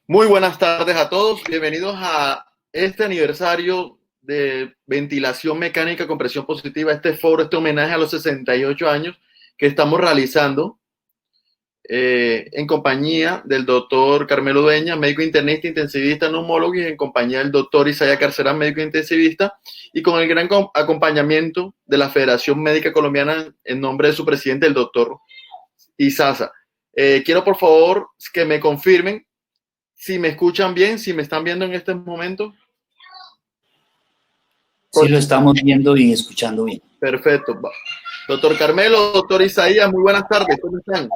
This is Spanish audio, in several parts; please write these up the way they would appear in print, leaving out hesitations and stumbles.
Muy buenas tardes a todos, bienvenidos a este aniversario de ventilación mecánica con presión positiva, este foro, este homenaje a los 68 años que estamos realizando en compañía del doctor Carmelo Dueña, médico internista, intensivista, neumólogo, y en compañía del doctor Isaías Carcerán, médico intensivista, y con el gran acompañamiento de la Federación Médica Colombiana en nombre de su presidente, el doctor Izaza. Quiero por favor que me confirmen si me escuchan bien, si me están viendo en este momento. Sí, lo estamos viendo y escuchando bien. Perfecto. Doctor Carmelo, doctor Isaías, muy buenas tardes. ¿Cómo están?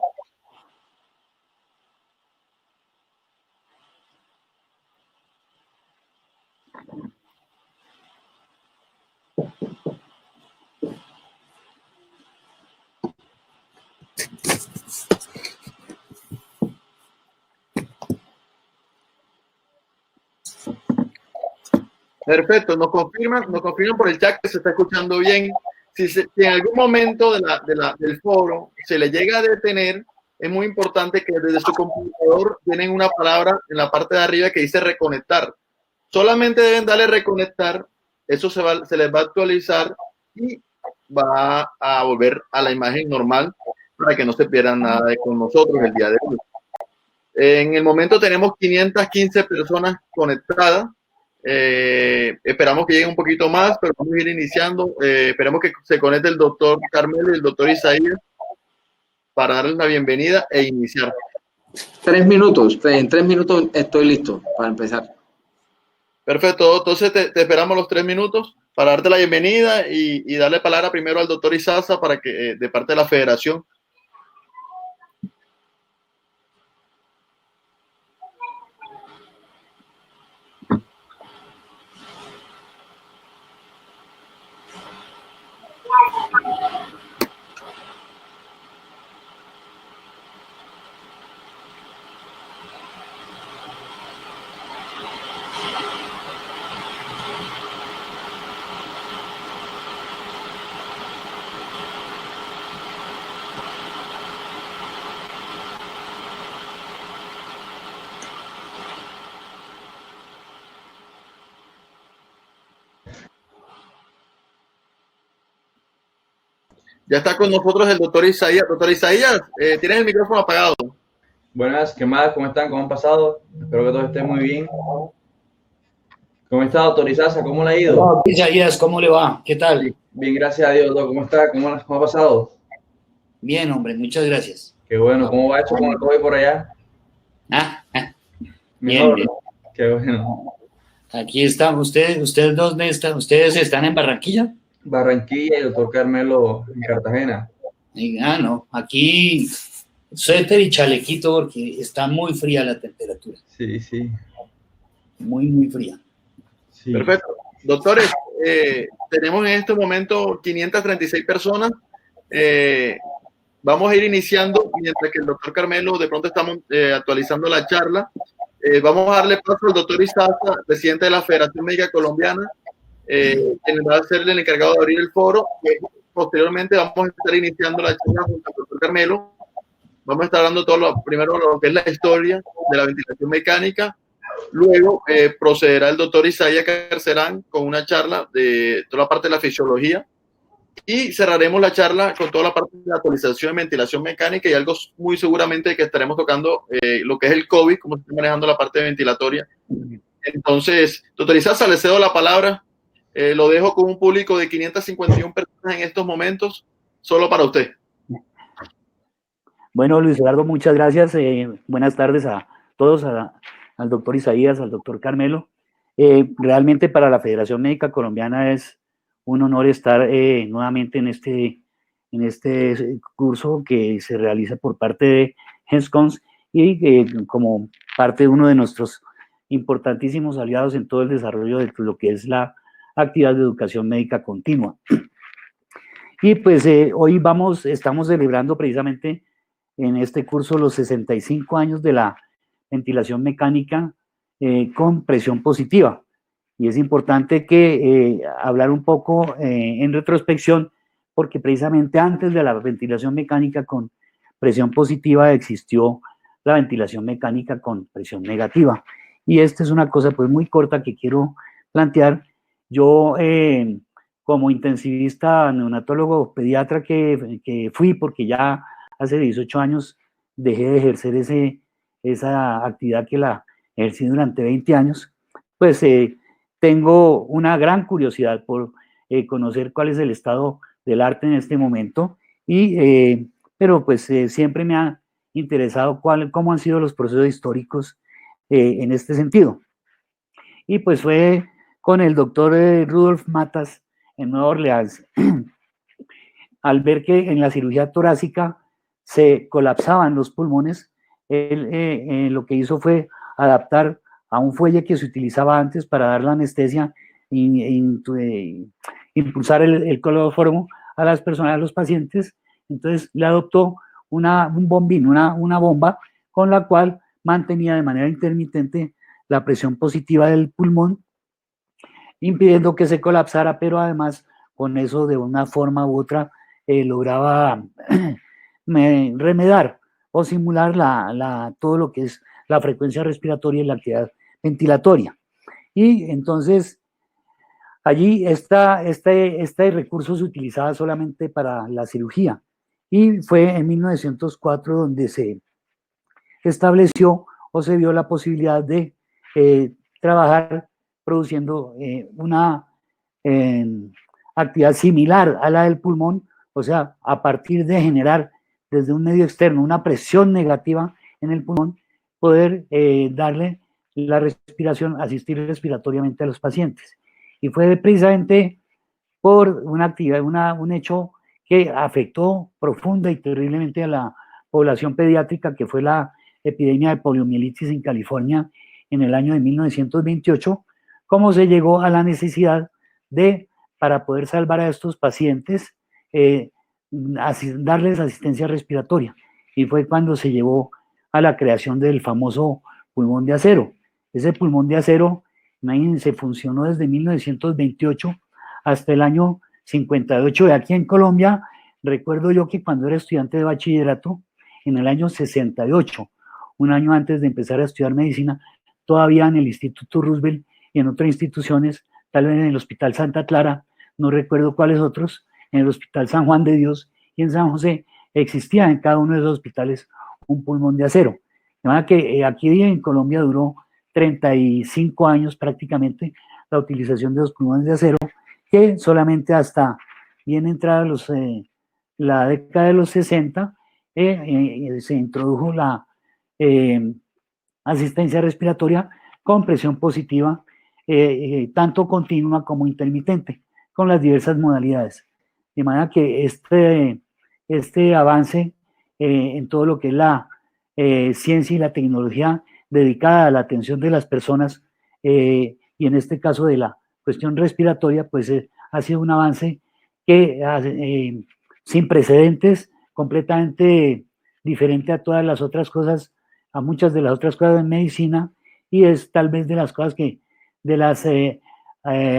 Perfecto, nos confirman por el chat que se está escuchando bien. Si en algún momento del foro se le llega a detener, es muy importante que desde su computador tienen una palabra en la parte de arriba que dice reconectar. Solamente deben darle reconectar, eso se les va a actualizar y va a volver a la imagen normal para que no se pierdan nada con nosotros el día de hoy. En el momento tenemos 515 personas conectadas. Esperamos que lleguen un poquito más, pero vamos a ir iniciando. Esperemos que se conecte el doctor Carmelo y el doctor Isaías para darles la bienvenida e iniciar. 3 minutos, en 3 minutos estoy listo para empezar. Perfecto, entonces te esperamos los 3 minutos para darte la bienvenida y darle palabra primero al doctor Izaza para que de parte de la federación. Ya está con nosotros el doctor Isaías. Doctor Isaías, tienes el micrófono apagado. Buenas, ¿qué más? ¿Cómo están? ¿Cómo han pasado? Espero que todos estén muy bien. ¿Cómo está, doctor Izaza? ¿Cómo le ha ido? Hola, Isaías, ¿cómo le va? ¿Qué tal? Bien, bien, gracias a Dios, doctor. ¿Cómo está? ¿Cómo ha pasado? Bien, hombre, muchas gracias. Qué bueno. ¿Cómo va hecho con el COVID por allá? Bien, bien. Qué bueno. Aquí estamos. ¿Ustedes dónde están? ¿Ustedes están en Barranquilla? Barranquilla y el doctor Carmelo en Cartagena. No, aquí suéter y chalequito porque está muy fría la temperatura. Sí, sí. Muy, muy fría. Sí. Perfecto. Doctores, tenemos en este momento 536 personas. Vamos a ir iniciando mientras que el doctor Carmelo, de pronto estamos actualizando la charla. Vamos a darle paso al doctor Izaza, presidente de la Federación Médica Colombiana, quien va a ser el encargado de abrir el foro. Posteriormente vamos a estar iniciando la charla junto al doctor Carmelo. Vamos a estar dando primero lo que es la historia de la ventilación mecánica. Luego procederá el doctor Isaías Carcerán con una charla de toda la parte de la fisiología y cerraremos la charla con toda la parte de la actualización de ventilación mecánica y algo muy seguramente que estaremos tocando lo que es el COVID, cómo se está manejando la parte ventilatoria. Entonces, doctor Izaza, le cedo la palabra. Lo dejo con un público de 551 personas en estos momentos, solo para usted. Bueno, Luis Eduardo, muchas gracias. Buenas tardes a todos, al doctor Isaías, al doctor Carmelo. Realmente para la Federación Médica Colombiana es un honor estar nuevamente en este curso que se realiza por parte de HESCONS y como parte de uno de nuestros importantísimos aliados en todo el desarrollo de lo que es la actividad de educación médica continua. Y pues hoy estamos celebrando precisamente en este curso los 65 años de la ventilación mecánica con presión positiva. Y es importante que hablar un poco en retrospección, porque precisamente antes de la ventilación mecánica con presión positiva existió la ventilación mecánica con presión negativa. Y esta es una cosa pues muy corta que quiero plantear. Yo, como intensivista, neonatólogo, pediatra que fui, porque ya hace 18 años dejé de ejercer esa actividad que la ejercí durante 20 años, pues tengo una gran curiosidad por conocer cuál es el estado del arte en este momento, pero pues siempre me ha interesado cómo han sido los procesos históricos en este sentido. Y pues fue con el doctor Rudolf Matas en Nueva Orleans, al ver que en la cirugía torácica se colapsaban los pulmones, él lo que hizo fue adaptar a un fuelle que se utilizaba antes para dar la anestesia e impulsar el cloroformo a las personas, a los pacientes. Entonces le adoptó un bombín, una bomba con la cual mantenía de manera intermitente la presión positiva del pulmón, impidiendo que se colapsara, pero además con eso de una forma u otra lograba remedar o simular todo lo que es la frecuencia respiratoria y la actividad ventilatoria. Y entonces allí este recurso se utilizaba solamente para la cirugía, y fue en 1904 donde se estableció o se vio la posibilidad de trabajar produciendo una actividad similar a la del pulmón, o sea, a partir de generar desde un medio externo una presión negativa en el pulmón, poder darle la respiración, asistir respiratoriamente a los pacientes. Y fue precisamente por una actividad, un hecho que afectó profunda y terriblemente a la población pediátrica, que fue la epidemia de poliomielitis en California en el año de 1928, cómo se llegó a la necesidad de, para poder salvar a estos pacientes, darles asistencia respiratoria. Y fue cuando se llevó a la creación del famoso pulmón de acero. Ese pulmón de acero, imagínense, funcionó desde 1928 hasta el año 58. De aquí en Colombia, recuerdo yo que cuando era estudiante de bachillerato, en el año 68, un año antes de empezar a estudiar medicina, todavía en el Instituto Roosevelt y en otras instituciones, tal vez en el Hospital Santa Clara, no recuerdo cuáles otros, en el Hospital San Juan de Dios y en San José, existía en cada uno de esos hospitales un pulmón de acero. De manera que aquí en Colombia duró 35 años prácticamente la utilización de los pulmones de acero, que solamente hasta bien entrada la década de los 60 se introdujo la asistencia respiratoria con presión positiva, tanto continua como intermitente, con las diversas modalidades. De manera que este avance en todo lo que es la ciencia y la tecnología dedicada a la atención de las personas, y en este caso de la cuestión respiratoria, pues ha sido un avance que sin precedentes, completamente diferente a todas las otras cosas, a muchas de las otras cosas en medicina, y es tal vez de las cosas de las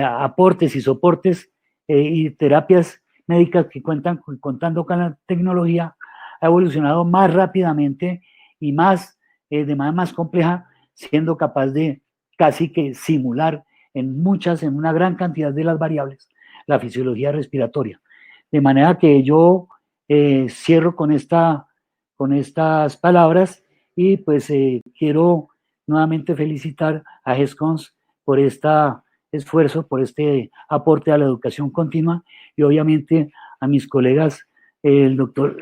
aportes y soportes y terapias médicas que contando con la tecnología, ha evolucionado más rápidamente y de manera más compleja, siendo capaz de casi que simular en una gran cantidad de las variables la fisiología respiratoria. De manera que yo cierro con estas palabras y pues quiero nuevamente felicitar a GESCONS por este esfuerzo, por este aporte a la educación continua, y obviamente a mis colegas, el doctor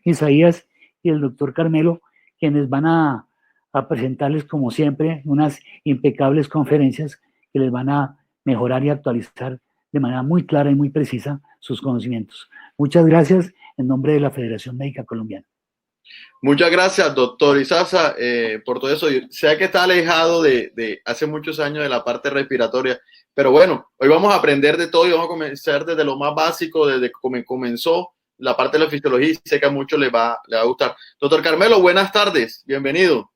Isaías y el doctor Carmelo, quienes van a presentarles como siempre unas impecables conferencias que les van a mejorar y actualizar de manera muy clara y muy precisa sus conocimientos. Muchas gracias en nombre de la Federación Médica Colombiana. Muchas gracias, doctor Izaza, por todo eso. Yo sé que está alejado de hace muchos años de la parte respiratoria, pero bueno, hoy vamos a aprender de todo y vamos a comenzar desde lo más básico, desde cómo comenzó la parte de la fisiología, y sé que a muchos les va a gustar. Doctor Carmelo, buenas tardes, bienvenido.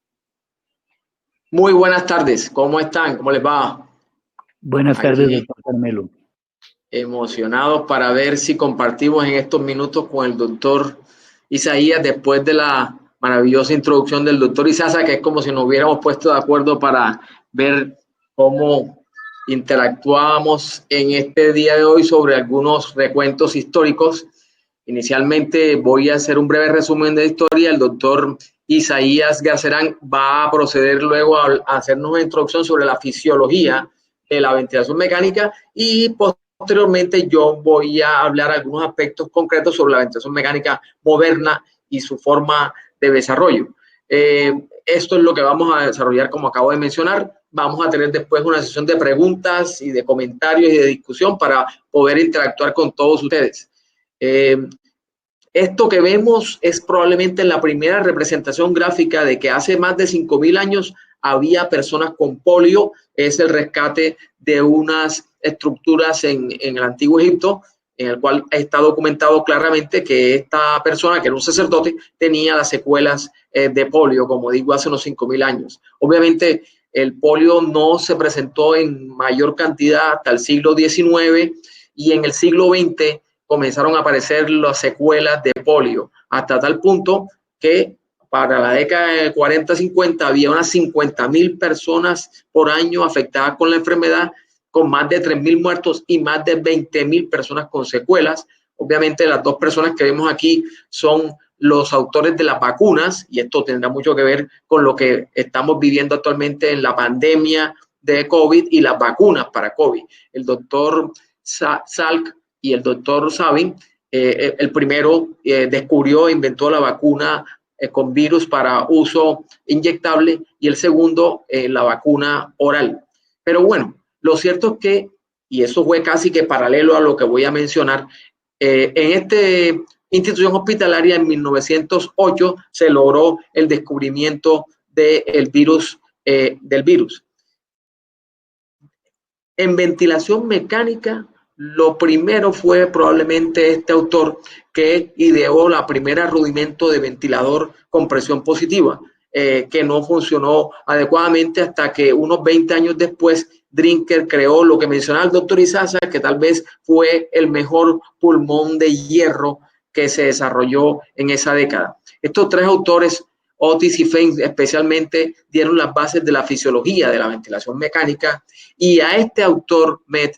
Muy buenas tardes, ¿cómo están? ¿Cómo les va? Buenas tardes, doctor Carmelo. Emocionados para ver si compartimos en estos minutos con el doctor Isaías después de la maravillosa introducción del doctor Izaza, que es como si nos hubiéramos puesto de acuerdo para ver cómo interactuábamos en este día de hoy sobre algunos recuentos históricos. Inicialmente voy a hacer un breve resumen de la historia. El doctor Isaías Garcerán va a proceder luego a hacernos una introducción sobre la fisiología de la ventilación mecánica y posteriormente yo voy a hablar algunos aspectos concretos sobre la ventilación mecánica moderna y su forma de desarrollo. Esto es lo que vamos a desarrollar, como acabo de mencionar. Vamos a tener después una sesión de preguntas y de comentarios y de discusión para poder interactuar con todos ustedes. Esto que vemos es probablemente la primera representación gráfica de que hace más de 5.000 años había personas con polio. Es el rescate de unas estructuras en el antiguo Egipto, en el cual está documentado claramente que esta persona, que era un sacerdote, tenía las secuelas de polio, como digo, hace unos 5.000 años. Obviamente, el polio no se presentó en mayor cantidad hasta el siglo XIX y en el siglo XX comenzaron a aparecer las secuelas de polio, hasta tal punto que para la década de 40-50 había unas 50.000 personas por año afectadas con la enfermedad, con más de 3.000 muertos y más de 20.000 personas con secuelas. Obviamente las dos personas que vemos aquí son los autores de las vacunas y esto tendrá mucho que ver con lo que estamos viviendo actualmente en la pandemia de COVID y las vacunas para COVID. El doctor Salk y el doctor Sabin, el primero descubrió e inventó la vacuna con virus para uso inyectable y el segundo la vacuna oral. Pero bueno, lo cierto es que, y eso fue casi que paralelo a lo que voy a mencionar, en esta institución hospitalaria en 1908 se logró el descubrimiento del virus. En ventilación mecánica, lo primero fue probablemente este autor que ideó la primera rudimento de ventilador con presión positiva, que no funcionó adecuadamente hasta que unos 20 años después Drinker creó lo que mencionaba el doctor Izaza, que tal vez fue el mejor pulmón de hierro que se desarrolló en esa década. Estos tres autores, Otis y Fein especialmente, dieron las bases de la fisiología de la ventilación mecánica y a este autor, Met,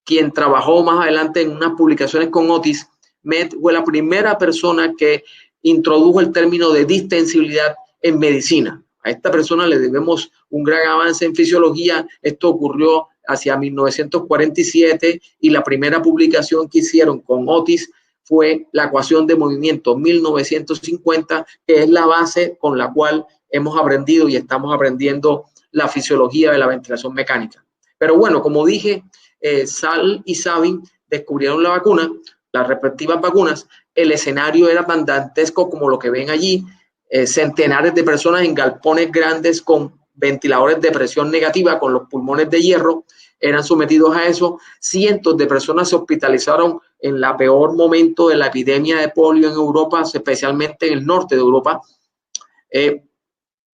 quien trabajó más adelante en unas publicaciones con Otis, Met fue la primera persona que introdujo el término de distensibilidad en medicina. A esta persona le debemos un gran avance en fisiología. Esto ocurrió hacia 1947 y la primera publicación que hicieron con Otis fue la ecuación de movimiento 1950, que es la base con la cual hemos aprendido y estamos aprendiendo la fisiología de la ventilación mecánica. Pero bueno, como dije, Sal y Sabin descubrieron la vacuna, las respectivas vacunas. El escenario era tan dantesco como lo que ven allí, centenares de personas en galpones grandes con ventiladores de presión negativa, con los pulmones de hierro, eran sometidos a eso. Cientos de personas se hospitalizaron en el peor momento de la epidemia de polio en Europa, especialmente en el norte de Europa. Este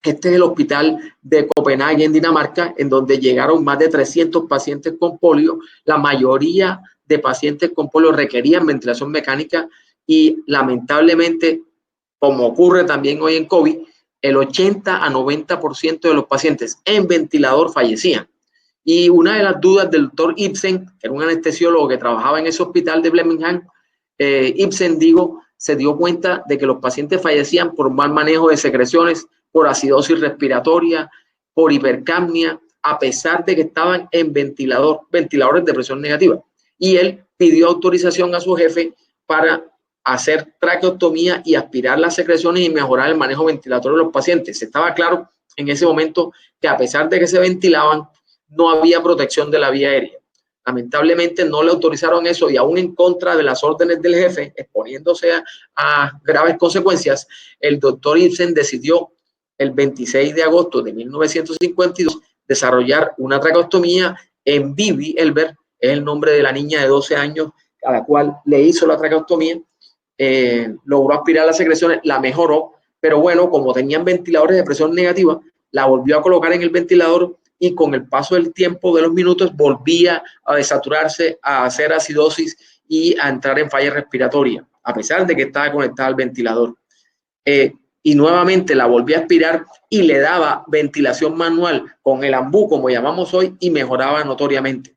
es el hospital de Copenhague, en Dinamarca, en donde llegaron más de 300 pacientes con polio. La mayoría de pacientes con polio requerían ventilación mecánica y lamentablemente, como ocurre también hoy en COVID, el 80 a 90% de los pacientes en ventilador fallecían. Y una de las dudas del doctor Ibsen, que era un anestesiólogo que trabajaba en ese hospital de Birmingham, Ibsen, se dio cuenta de que los pacientes fallecían por mal manejo de secreciones, por acidosis respiratoria, por hipercapnia, a pesar de que estaban en ventiladores de presión negativa. Y él pidió autorización a su jefe para hacer traqueostomía y aspirar las secreciones y mejorar el manejo ventilatorio de los pacientes. Estaba claro en ese momento que a pesar de que se ventilaban, no había protección de la vía aérea. Lamentablemente no le autorizaron eso y aún en contra de las órdenes del jefe, exponiéndose a graves consecuencias, el doctor Ibsen decidió el 26 de agosto de 1952 desarrollar una traqueostomía en Bibi Elber, es el nombre de la niña de 12 años a la cual le hizo la traqueostomía. Logró aspirar las secreciones, la mejoró, pero bueno, como tenían ventiladores de presión negativa, la volvió a colocar en el ventilador y con el paso del tiempo de los minutos volvía a desaturarse, a hacer acidosis y a entrar en falla respiratoria, a pesar de que estaba conectada al ventilador. y nuevamente la volví a aspirar y le daba ventilación manual con el ambú, como llamamos hoy, y mejoraba notoriamente.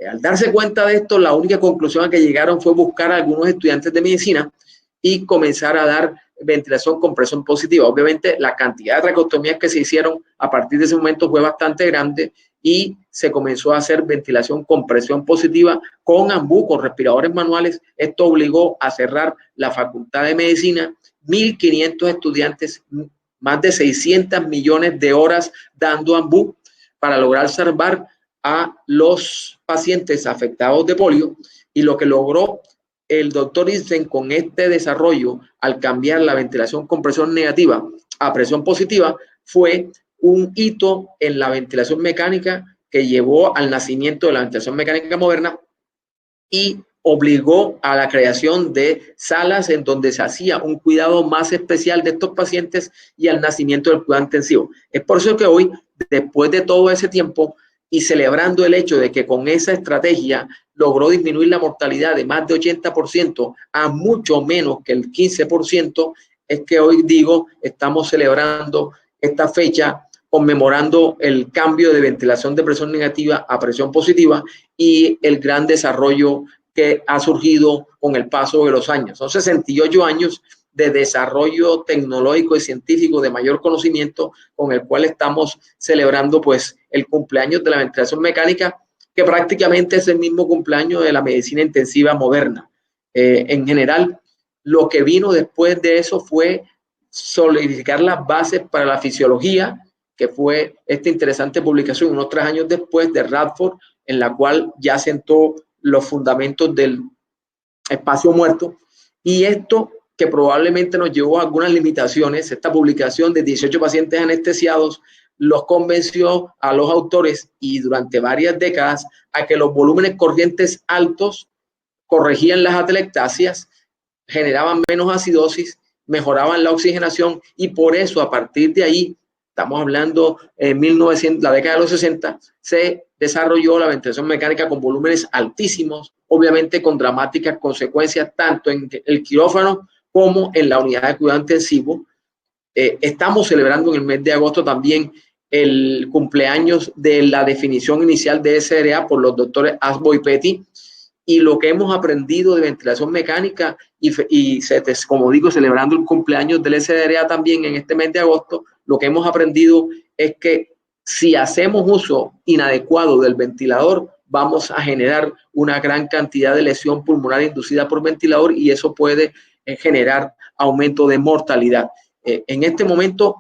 Al darse cuenta de esto, la única conclusión a que llegaron fue buscar a algunos estudiantes de medicina y comenzar a dar ventilación con presión positiva. Obviamente, la cantidad de traqueostomías que se hicieron a partir de ese momento fue bastante grande y se comenzó a hacer ventilación con presión positiva con ambú, con respiradores manuales. Esto obligó a cerrar la Facultad de Medicina, 1.500 estudiantes, más de 600 millones de horas dando ambú para lograr salvar a los pacientes afectados de polio. Y lo que logró el doctor Isen con este desarrollo al cambiar la ventilación con presión negativa a presión positiva fue un hito en la ventilación mecánica que llevó al nacimiento de la ventilación mecánica moderna y obligó a la creación de salas en donde se hacía un cuidado más especial de estos pacientes y al nacimiento del cuidado intensivo. Es por eso que hoy, después de todo ese tiempo y celebrando el hecho de que con esa estrategia logró disminuir la mortalidad de más de 80% a mucho menos que el 15%, es que hoy digo, estamos celebrando esta fecha conmemorando el cambio de ventilación de presión negativa a presión positiva y el gran desarrollo que ha surgido con el paso de los años. Son 68 años de desarrollo tecnológico y científico de mayor conocimiento con el cual estamos celebrando pues el cumpleaños de la ventilación mecánica, que prácticamente es el mismo cumpleaños de la medicina intensiva moderna. En general, lo que vino después de eso fue solidificar las bases para la fisiología, que fue esta interesante publicación unos 3 años después de Radford, en la cual ya sentó los fundamentos del espacio muerto. Y esto que probablemente nos llevó a algunas limitaciones, esta publicación de 18 pacientes anestesiados, los convenció a los autores y durante varias décadas a que los volúmenes corrientes altos corregían las atelectasias, generaban menos acidosis, mejoraban la oxigenación y por eso a partir de ahí, estamos hablando en 1900, la década de los 60, se desarrolló la ventilación mecánica con volúmenes altísimos, obviamente con dramáticas consecuencias tanto en el quirófano como en la unidad de cuidado intensivo. Estamos celebrando en el mes de agosto también el cumpleaños de la definición inicial de SRA por los doctores Asbo y Petty, y lo que hemos aprendido de ventilación mecánica como digo, celebrando el cumpleaños del SRA también en este mes de agosto, lo que hemos aprendido es que si hacemos uso inadecuado del ventilador, vamos a generar una gran cantidad de lesión pulmonar inducida por ventilador y eso puede generar aumento de mortalidad. En este momento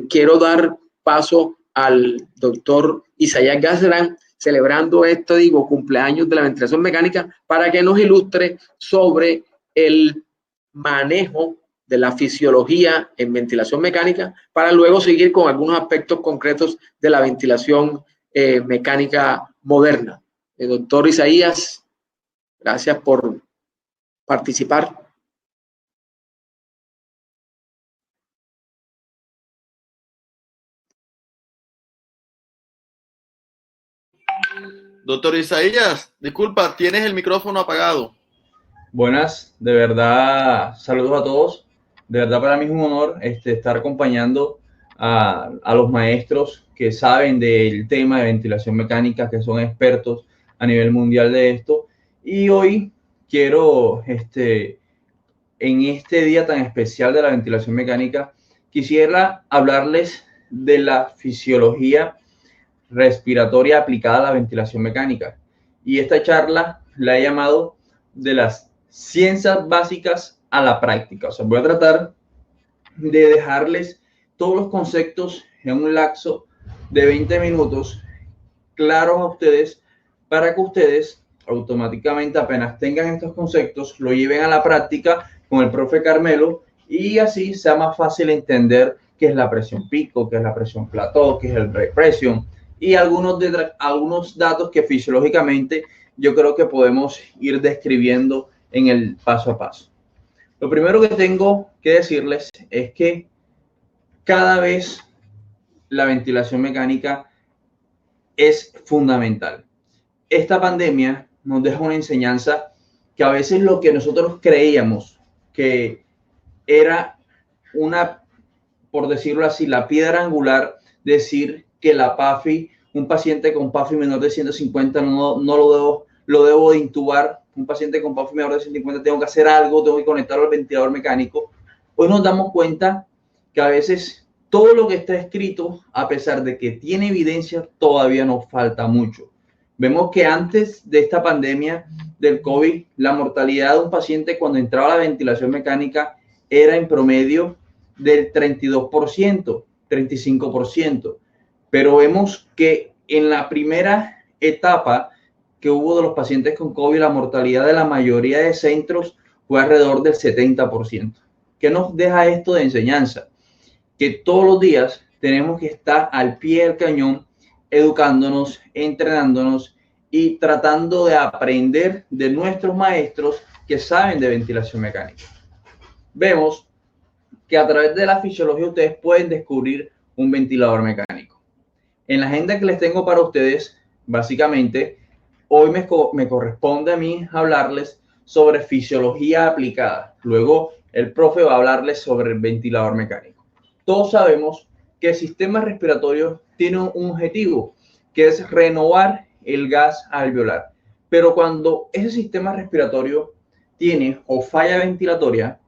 quiero dar paso al doctor Isaías Gazarán, celebrando cumpleaños de la ventilación mecánica, para que nos ilustre sobre el manejo de la fisiología en ventilación mecánica, para luego seguir con algunos aspectos concretos de la ventilación mecánica moderna. Doctor Isaías, gracias por participar. Doctor Isaías, disculpa, tienes el micrófono apagado. Buenas, de verdad, saludos a todos. De verdad para mí es un honor estar acompañando a los maestros que saben del tema de ventilación mecánica, que son expertos a nivel mundial de esto. Y hoy quiero, en este día tan especial de la ventilación mecánica, quisiera hablarles de la fisiología respiratoria aplicada a la ventilación mecánica. Y esta charla la he llamado de las ciencias básicas a la práctica. O sea, voy a tratar de dejarles todos los conceptos en un lapso de 20 minutos claros a ustedes, para que ustedes automáticamente, apenas tengan estos conceptos, lo lleven a la práctica con el profe Carmelo y así sea más fácil entender qué es la presión pico, qué es la presión plató, qué es el break pressure y algunos datos que fisiológicamente yo creo que podemos ir describiendo en el paso a paso. Lo primero que tengo que decirles es que cada vez la ventilación mecánica es fundamental. Esta pandemia nos deja una enseñanza que a veces lo que nosotros creíamos que era por decirlo así, la piedra angular, decir que la PAFI, un paciente con PAFI menor de 150 no lo debo de intubar, un paciente con PAFI menor de 150 tengo que hacer algo, tengo que conectarlo al ventilador mecánico. Hoy nos damos cuenta que a veces todo lo que está escrito, a pesar de que tiene evidencia, todavía nos falta mucho. Vemos que antes de esta pandemia del COVID, la mortalidad de un paciente cuando entraba a la ventilación mecánica era en promedio del 32%, 35%. Pero vemos que en la primera etapa que hubo de los pacientes con COVID, la mortalidad de la mayoría de centros fue alrededor del 70%. ¿Qué nos deja esto de enseñanza? Que todos los días tenemos que estar al pie del cañón, educándonos, entrenándonos y tratando de aprender de nuestros maestros que saben de ventilación mecánica. Vemos que a través de la fisiología ustedes pueden descubrir un ventilador mecánico. En la agenda que les tengo para ustedes, básicamente, hoy me corresponde a mí hablarles sobre fisiología aplicada. Luego el profe va a hablarles sobre el ventilador mecánico. Todos sabemos que el sistema respiratorio tiene un objetivo, que es renovar el gas alveolar. Pero cuando ese sistema respiratorio tiene o falla ventilatoria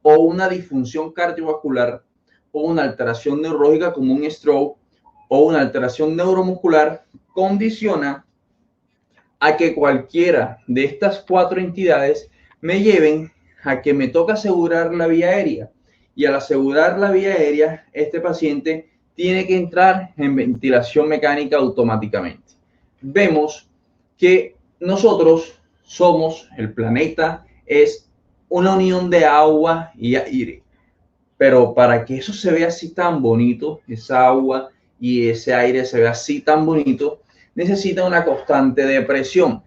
o una disfunción cardiovascular o una alteración neurológica como un stroke o una alteración neuromuscular, condiciona a que cualquiera de estas cuatro entidades me lleven a que me toca asegurar la vía aérea. Y al asegurar la vía aérea, este paciente tiene que entrar en ventilación mecánica automáticamente. Vemos que nosotros somos, el planeta es una unión de agua y aire. Pero para que eso se vea así tan bonito, esa agua y ese aire se vea así tan bonito, necesita una constante de presión.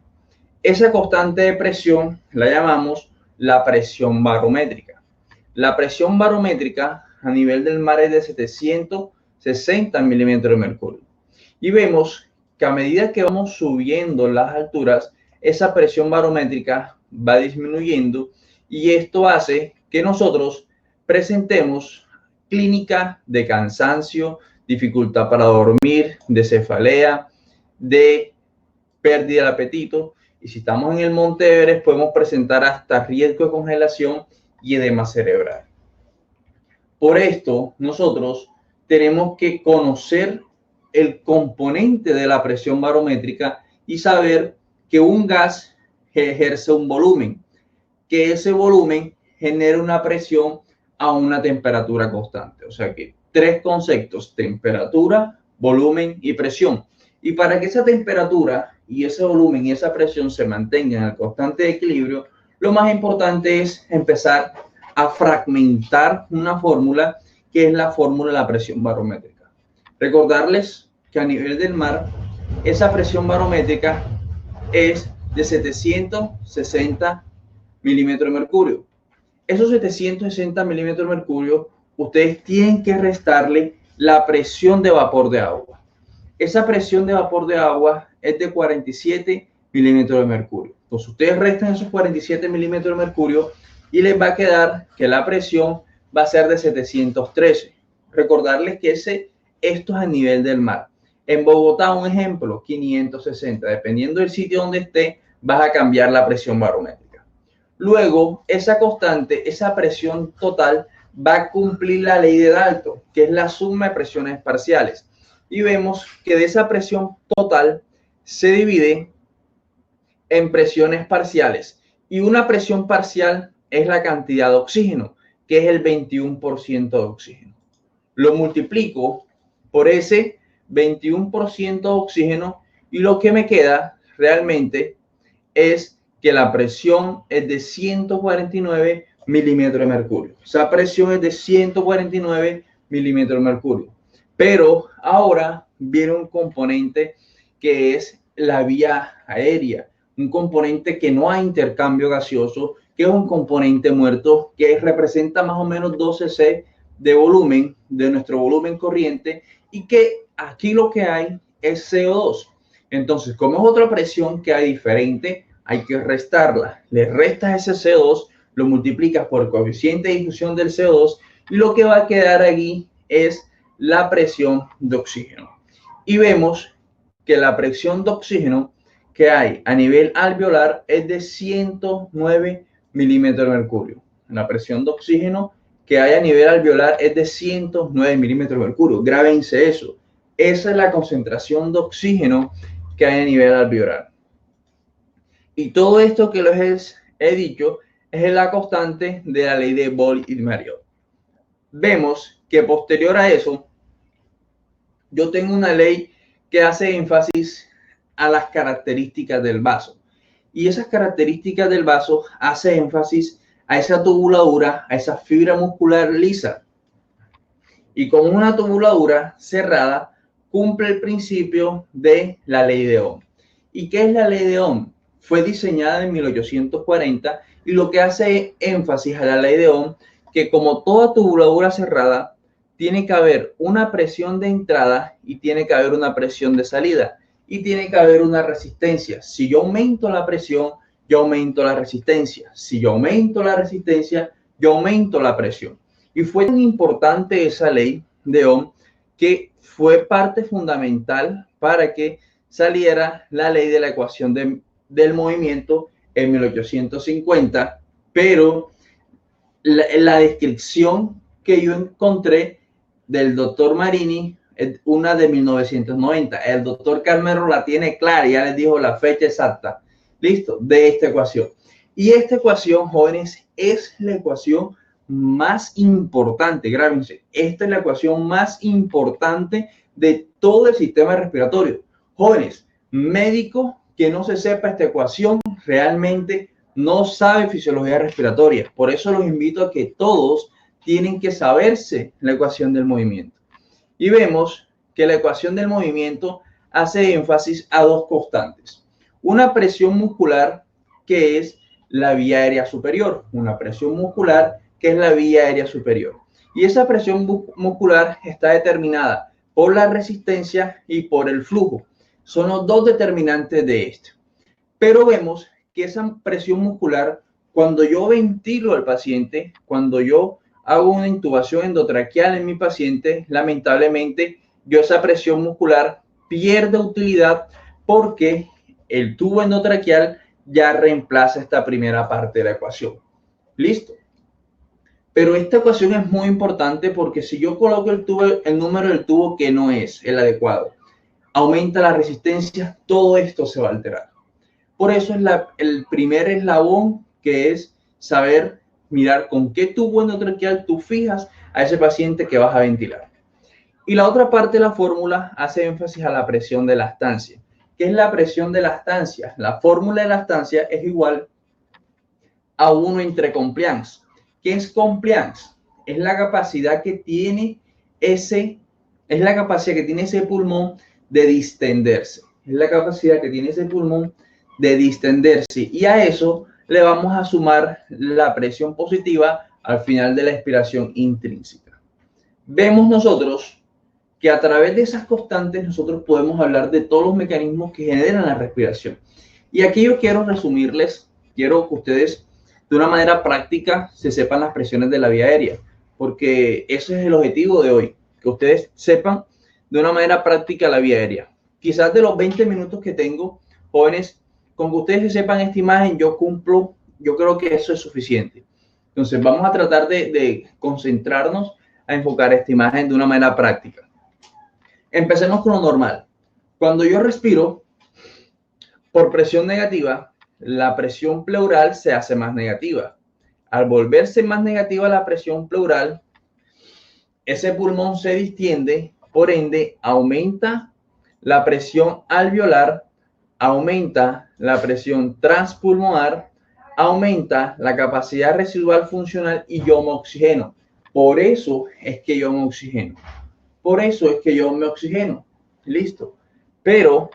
Esa constante de presión la llamamos la presión barométrica. La presión barométrica a nivel del mar es de 760 milímetros de mercurio. Y vemos que a medida que vamos subiendo las alturas, esa presión barométrica va disminuyendo y esto hace que nosotros presentemos clínica de cansancio, dificultad para dormir, de cefalea, de pérdida del apetito. Y si estamos en el Monte Everest, podemos presentar hasta riesgo de congelación y edema cerebral. Por esto, nosotros tenemos que conocer el componente de la presión barométrica y saber que un gas ejerce un volumen, que ese volumen genera una presión a una temperatura constante. O sea que tres conceptos: temperatura, volumen y presión. Y para que esa temperatura y ese volumen y esa presión se mantengan en el constante equilibrio, lo más importante es empezar a fragmentar una fórmula que es la fórmula de la presión barométrica. Recordarles que a nivel del mar, esa presión barométrica es de 760 milímetros de mercurio. Esos 760 milímetros de mercurio, ustedes tienen que restarle la presión de vapor de agua. Esa presión de vapor de agua es de 47 milímetros de mercurio. Entonces, ustedes restan esos 47 milímetros de mercurio y les va a quedar que la presión va a ser de 713. Recordarles que esto es a nivel del mar. En Bogotá, un ejemplo, 560. Dependiendo del sitio donde esté, vas a cambiar la presión barométrica. Luego, esa constante, esa presión total, va a cumplir la ley de Dalton, que es la suma de presiones parciales. Y vemos que de esa presión total se divide en presiones parciales. Y una presión parcial es la cantidad de oxígeno, que es el 21% de oxígeno. Lo multiplico por ese 21% de oxígeno y lo que me queda realmente es que la presión es de 149 milímetros de mercurio. Esa presión es de 149 milímetros de mercurio. Pero ahora viene un componente que es la vía aérea, un componente que no hay intercambio gaseoso, que es un componente muerto, que representa más o menos 12 C de volumen, de nuestro volumen corriente, y que aquí lo que hay es CO2. Entonces, como es otra presión que hay diferente, hay que restarla. Le restas ese CO2, lo multiplicas por el coeficiente de difusión del CO2 y lo que va a quedar aquí es la presión de oxígeno. Y vemos que la presión de oxígeno que hay a nivel alveolar es de 109 milímetros de mercurio. La presión de oxígeno que hay a nivel alveolar es de 109 milímetros de mercurio. Grábense eso. Esa es la concentración de oxígeno que hay a nivel alveolar. Y todo esto que les he dicho es la constante de la ley de Boyle y Mariotte. Vemos que posterior a eso, yo tengo una ley que hace énfasis a las características del vaso. Y esas características del vaso hace énfasis a esa tubuladura, a esa fibra muscular lisa. Y con una tubuladura cerrada, cumple el principio de la ley de Ohm. ¿Y qué es la ley de Ohm? Fue diseñada en 1840 y lo que hace énfasis a la ley de Ohm, que como toda tubuladura cerrada, tiene que haber una presión de entrada y tiene que haber una presión de salida y tiene que haber una resistencia. Si yo aumento la presión, yo aumento la resistencia. Si yo aumento la resistencia, yo aumento la presión. Y fue tan importante esa ley de Ohm que fue parte fundamental para que saliera la ley de la ecuación del movimiento en 1850, pero la descripción que yo encontré del doctor Marini es una de 1990. El doctor Carmelo la tiene clara, ya les dijo la fecha exacta, listo, de esta ecuación. Y esta ecuación, jóvenes, es la ecuación más importante, grábense, esta es la ecuación más importante de todo el sistema respiratorio. Jóvenes, médico que no se sepa esta ecuación realmente no sabe fisiología respiratoria. Por eso los invito a que todos tienen que saberse la ecuación del movimiento. Y vemos que la ecuación del movimiento hace énfasis a dos constantes. Una presión muscular que es la vía aérea superior, una presión muscular que es la vía aérea superior. Y esa presión muscular está determinada por la resistencia y por el flujo. Son los dos determinantes de esto. Pero vemos que esa presión muscular, cuando yo ventilo al paciente, cuando yo hago una intubación endotraqueal en mi paciente, lamentablemente yo esa presión muscular pierde utilidad porque el tubo endotraqueal ya reemplaza esta primera parte de la ecuación. Listo. Pero esta ecuación es muy importante porque si yo coloco el número del tubo que no es el adecuado, aumenta la resistencia, todo esto se va a alterar. Por eso es el primer eslabón, que es saber mirar con qué tubo endotraqueal tú fijas a ese paciente que vas a ventilar. Y la otra parte de la fórmula hace énfasis a la presión de la estancia. ¿Qué es la presión de la estancia? La fórmula de la estancia es igual a 1 entre compliance. ¿Qué es compliance? Es la capacidad que tiene ese pulmón de distenderse. Es la capacidad que tiene ese pulmón de distenderse. Y a eso le vamos a sumar la presión positiva al final de la expiración intrínseca. Vemos nosotros que a través de esas constantes nosotros podemos hablar de todos los mecanismos que generan la respiración. Y aquí yo quiero resumirles, quiero que ustedes de una manera práctica se sepan las presiones de la vía aérea, porque ese es el objetivo de hoy, que ustedes sepan de una manera práctica la vía aérea. Quizás de los 20 minutos que tengo, jóvenes, con que ustedes sepan esta imagen, yo creo que eso es suficiente. Entonces vamos a tratar de concentrarnos a enfocar esta imagen de una manera práctica. Empecemos con lo normal. Cuando yo respiro por presión negativa, la presión pleural se hace más negativa. Al volverse más negativa la presión pleural, ese pulmón se distiende, por ende aumenta la presión alveolar, aumenta la presión transpulmonar, aumenta la capacidad residual funcional y yo me oxigeno. Por eso es que yo me oxigeno. Por eso es que yo me oxigeno. Listo. Pero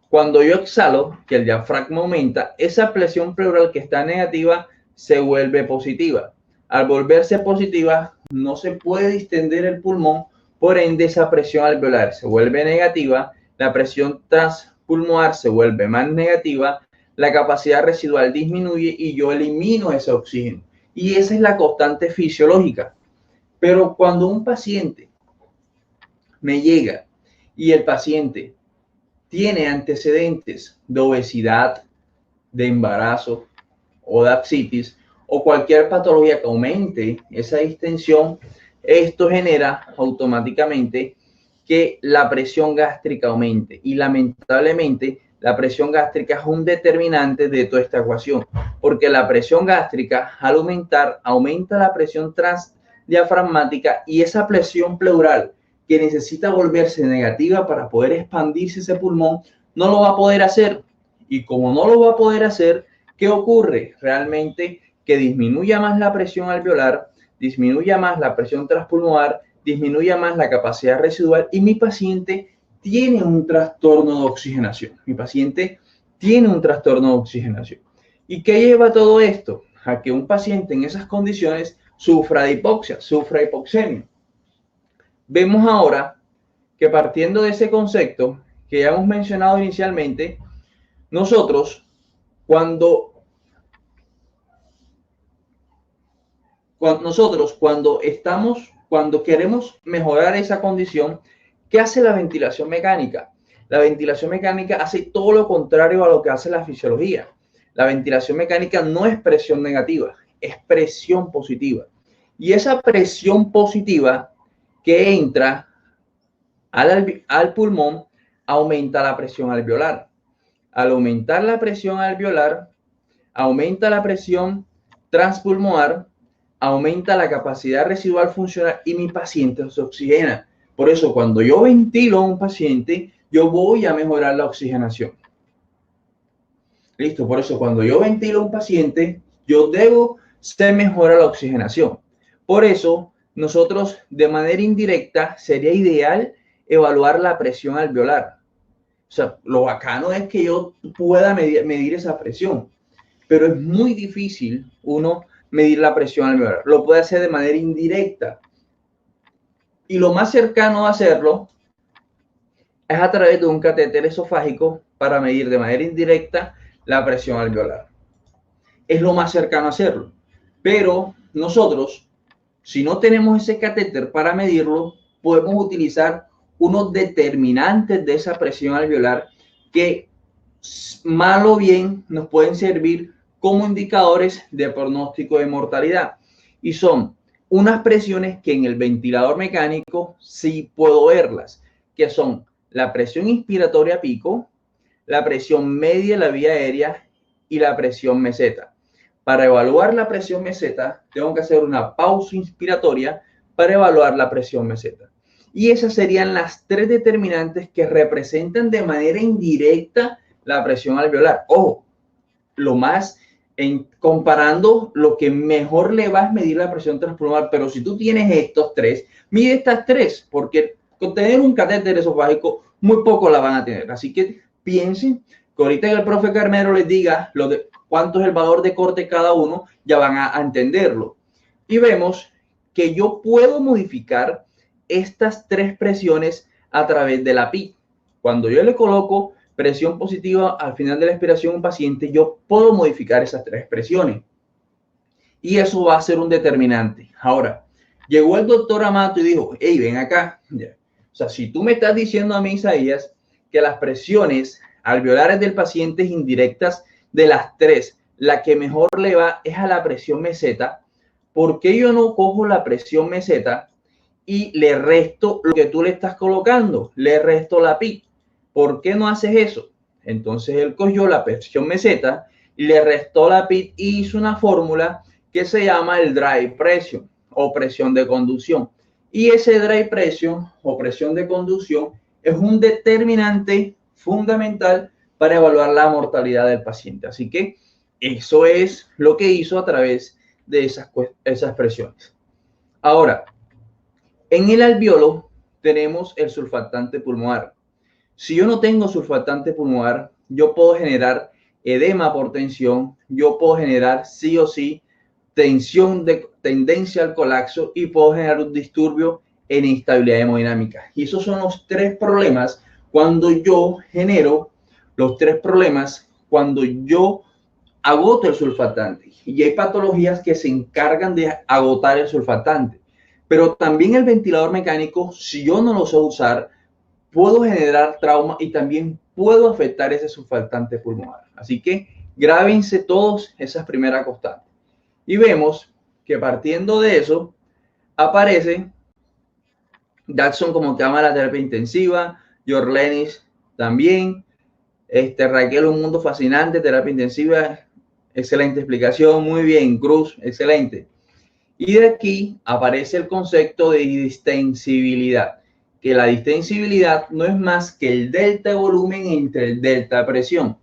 cuando yo exhalo, que el diafragma aumenta, esa presión pleural que está negativa se vuelve positiva. Al volverse positiva, no se puede distender el pulmón, por ende esa presión alveolar se vuelve negativa, la presión transpulmonar se vuelve más negativa, la capacidad residual disminuye y yo elimino ese oxígeno. Y esa es la constante fisiológica. Pero cuando un paciente me llega y el paciente tiene antecedentes de obesidad, de embarazo o de ascitis o cualquier patología que aumente esa distensión, esto genera automáticamente que la presión gástrica aumente, y lamentablemente la presión gástrica es un determinante de toda esta ecuación, porque la presión gástrica al aumentar aumenta la presión transdiafragmática, y esa presión pleural que necesita volverse negativa para poder expandirse ese pulmón no lo va a poder hacer. Y como no lo va a poder hacer, ¿qué ocurre? Realmente que disminuya más la presión alveolar, disminuya más la presión transpulmonar, disminuya más la capacidad residual, y mi paciente tiene un trastorno de oxigenación. Mi paciente tiene un trastorno de oxigenación. ¿Y qué lleva todo esto? A que un paciente en esas condiciones sufra de hipoxia, sufra de hipoxemia. Vemos ahora que, partiendo de ese concepto que ya hemos mencionado inicialmente, nosotros cuando queremos mejorar esa condición, ¿qué hace la ventilación mecánica? La ventilación mecánica hace todo lo contrario a lo que hace la fisiología. La ventilación mecánica no es presión negativa, es presión positiva. Y esa presión positiva que entra al pulmón aumenta la presión alveolar. Al aumentar la presión alveolar, aumenta la presión transpulmonar, aumenta la capacidad residual funcional y mi paciente se oxigena. Por eso, cuando yo ventilo a un paciente, yo voy a mejorar la oxigenación. Listo, por eso cuando yo ventilo a un paciente, yo debo mejorar la oxigenación. Por eso, nosotros de manera indirecta sería ideal evaluar la presión alveolar. O sea, lo bacano es que yo pueda medir esa presión, pero es muy difícil uno medir la presión alveolar. Lo puede hacer de manera indirecta. Y lo más cercano a hacerlo es a través de un catéter esofágico para medir de manera indirecta la presión alveolar. Es lo más cercano a hacerlo. Pero nosotros, si no tenemos ese catéter para medirlo, podemos utilizar unos determinantes de esa presión alveolar que, mal o bien, nos pueden servir como indicadores de pronóstico de mortalidad. Y son unas presiones que en el ventilador mecánico sí puedo verlas, que son la presión inspiratoria pico, la presión media de la vía aérea y la presión meseta. Para evaluar la presión meseta, tengo que hacer una pausa inspiratoria para evaluar la presión meseta. Y esas serían las tres determinantes que representan de manera indirecta la presión alveolar. Ojo, comparando lo que mejor le va a medir la presión transpulmonar, pero si tú tienes estos tres, mide estas tres, porque con tener un catéter esofágico muy poco la van a tener. Así que piensen que ahorita que el profe Carmelo les diga cuánto es el valor de corte cada uno, ya van a entenderlo. Y vemos que yo puedo modificar estas tres presiones a través de la PIC. Cuando yo le coloco presión positiva al final de la expiración a un paciente, yo puedo modificar esas tres presiones. Y eso va a ser un determinante. Ahora, llegó el doctor Amato y dijo, hey, ven acá. O sea, si tú me estás diciendo a mí, Isaías, que las presiones alveolares del paciente indirectas de las tres, la que mejor le va es a la presión meseta, ¿por qué yo no cojo la presión meseta y le resto lo que tú le estás colocando? Le resto la PIC. ¿Por qué no haces eso? Entonces él cogió la presión meseta y le restó la PIC y hizo una fórmula que se llama el dry pressure o presión de conducción. Y ese dry pressure o presión de conducción es un determinante fundamental para evaluar la mortalidad del paciente. Así que eso es lo que hizo a través de esas presiones. Ahora, en el alveolo tenemos el surfactante pulmonar. Si yo no tengo surfactante pulmonar, yo puedo generar edema por tensión, yo puedo generar sí o sí tensión de tendencia al colapso y puedo generar un disturbio en instabilidad hemodinámica. Y esos son los tres problemas cuando yo genero, los tres problemas cuando yo agoto el surfactante. Y hay patologías que se encargan de agotar el surfactante. Pero también el ventilador mecánico, si yo no lo sé usar, puedo generar trauma y también puedo afectar ese surfactante pulmonar. Así que grábense todos esas primeras constantes. Y vemos que partiendo de eso, aparece Jackson como que ama la terapia intensiva, Yorlenis también, Raquel, un mundo fascinante, terapia intensiva, excelente explicación, muy bien, Cruz, excelente. Y de aquí aparece el concepto de distensibilidad, que la distensibilidad no es más que el delta de volumen entre el delta de presión.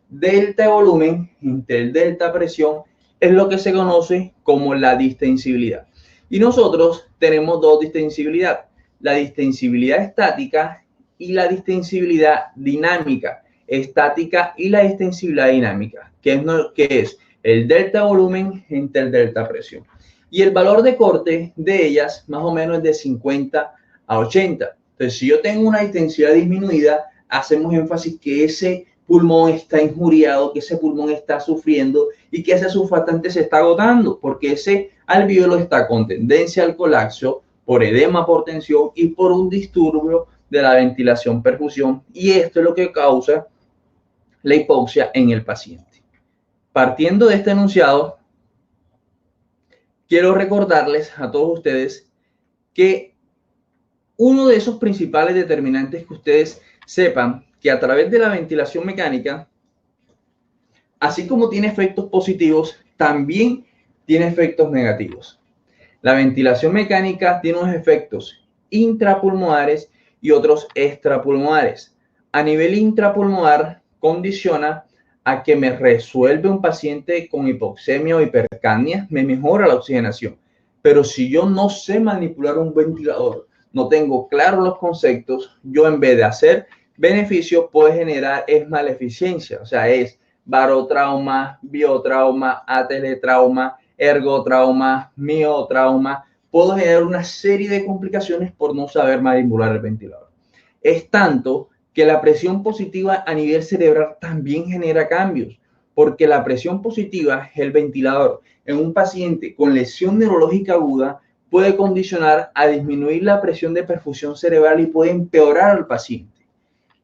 Delta de volumen entre el delta de presión es lo que se conoce como la distensibilidad. Y nosotros tenemos dos distensibilidades, la distensibilidad estática y la distensibilidad dinámica. Estática y la distensibilidad dinámica, que es el delta de volumen entre el delta de presión. Y el valor de corte de ellas más o menos es de 50 a 80. Entonces, si yo tengo una distensibilidad disminuida, hacemos énfasis que ese pulmón está injuriado, que ese pulmón está sufriendo y que ese surfactante se está agotando, porque ese alveolo está con tendencia al colapso por edema, por tensión y por un disturbio de la ventilación perfusión. Y esto es lo que causa la hipoxia en el paciente. Partiendo de este enunciado, quiero recordarles a todos ustedes que uno de esos principales determinantes que ustedes sepan que a través de la ventilación mecánica, así como tiene efectos positivos, también tiene efectos negativos. La ventilación mecánica tiene unos efectos intrapulmonares y otros extrapulmonares. A nivel intrapulmonar, condiciona a que me resuelve un paciente con hipoxemia o hipercapnia, me mejora la oxigenación. Pero si yo no sé manipular un ventilador, no tengo claros los conceptos, yo en vez de hacer beneficio, puedo generar es maleficencia, o sea, es barotrauma, biotrauma, ateletrauma, ergotrauma, miotrauma. Puedo generar una serie de complicaciones por no saber manipular el ventilador. Es tanto que la presión positiva a nivel cerebral también genera cambios, porque la presión positiva, el ventilador, en un paciente con lesión neurológica aguda, puede condicionar a disminuir la presión de perfusión cerebral y puede empeorar al paciente.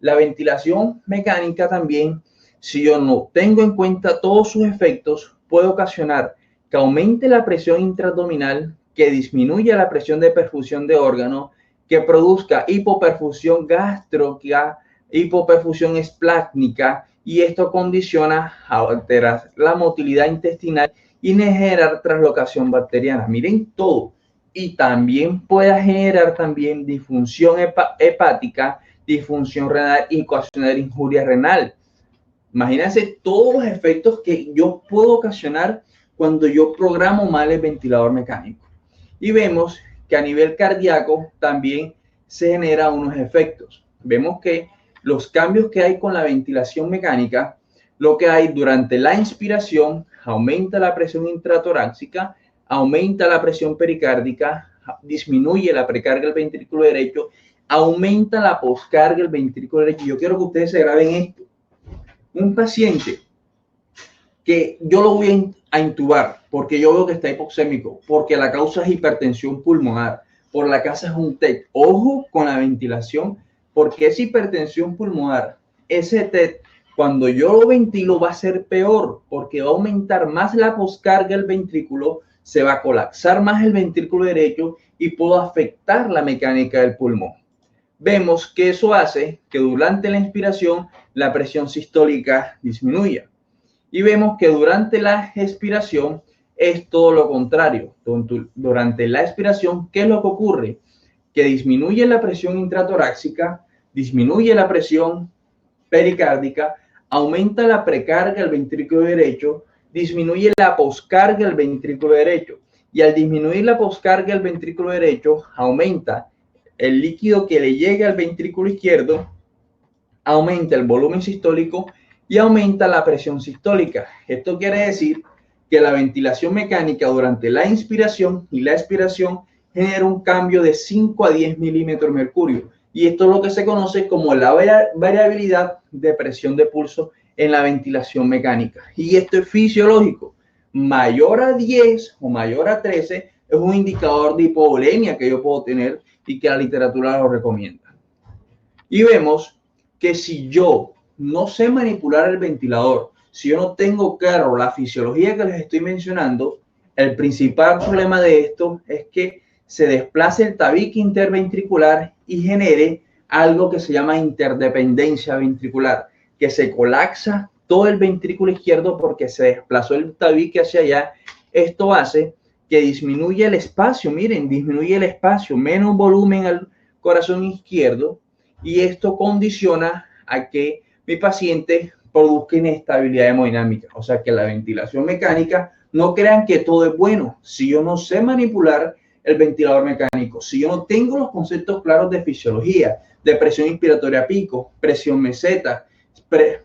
La ventilación mecánica también, si yo no tengo en cuenta todos sus efectos, puede ocasionar que aumente la presión intraabdominal, que disminuya la presión de perfusión de órganos, que produzca hipoperfusión gástrica, hipoperfusión esplácnica, y esto condiciona a alterar la motilidad intestinal y generar translocación bacteriana. Miren todo. Y también puede generar también disfunción hepática, disfunción renal y ocasionar injuria renal. Imagínense todos los efectos que yo puedo ocasionar cuando yo programo mal el ventilador mecánico. Y vemos que a nivel cardíaco también se generan unos efectos. Vemos que los cambios que hay con la ventilación mecánica, lo que hay durante la inspiración, aumenta la presión intratorácica, aumenta la presión pericárdica, disminuye la precarga del ventrículo derecho, aumenta la poscarga del ventrículo derecho. Yo quiero que ustedes se graben esto. Un paciente que yo lo voy a intubar porque yo veo que está hipoxémico, porque la causa es hipertensión pulmonar, por la causa es un TED. Ojo con la ventilación, porque es hipertensión pulmonar. Ese TED, cuando yo lo ventilo, va a ser peor, porque va a aumentar más la poscarga del ventrículo, se va a colapsar más el ventrículo derecho y puedo afectar la mecánica del pulmón. Vemos que eso hace que durante la inspiración la presión sistólica disminuya. Y vemos que durante la expiración es todo lo contrario. Durante la expiración, ¿qué es lo que ocurre? Que disminuye la presión intratorácica, disminuye la presión pericárdica, aumenta la precarga del ventrículo derecho, disminuye la poscarga del ventrículo derecho. Y al disminuir la poscarga del ventrículo derecho, aumenta el líquido que le llega al ventrículo izquierdo, aumenta el volumen sistólico y aumenta la presión sistólica. Esto quiere decir que la ventilación mecánica durante la inspiración y la expiración genera un cambio de 5 a 10 milímetros de mercurio. Y esto es lo que se conoce como la variabilidad de presión de pulso en la ventilación mecánica. Y esto es fisiológico. Mayor a 10 o mayor a 13, es un indicador de hipovolemia que yo puedo tener y que la literatura lo recomienda. Y vemos que si yo no sé manipular el ventilador, si yo no tengo claro la fisiología que les estoy mencionando, el principal problema de esto es que se desplace el tabique interventricular y genere algo que se llama interdependencia ventricular, que se colapsa todo el ventrículo izquierdo porque se desplazó el tabique hacia allá. Esto hace que disminuya el espacio, miren, disminuye el espacio, menos volumen al corazón izquierdo, y esto condiciona a que mi paciente produzca inestabilidad hemodinámica. O sea que la ventilación mecánica, no crean que todo es bueno. Si yo no sé manipular el ventilador mecánico, si yo no tengo los conceptos claros de fisiología, de presión inspiratoria pico, presión meseta,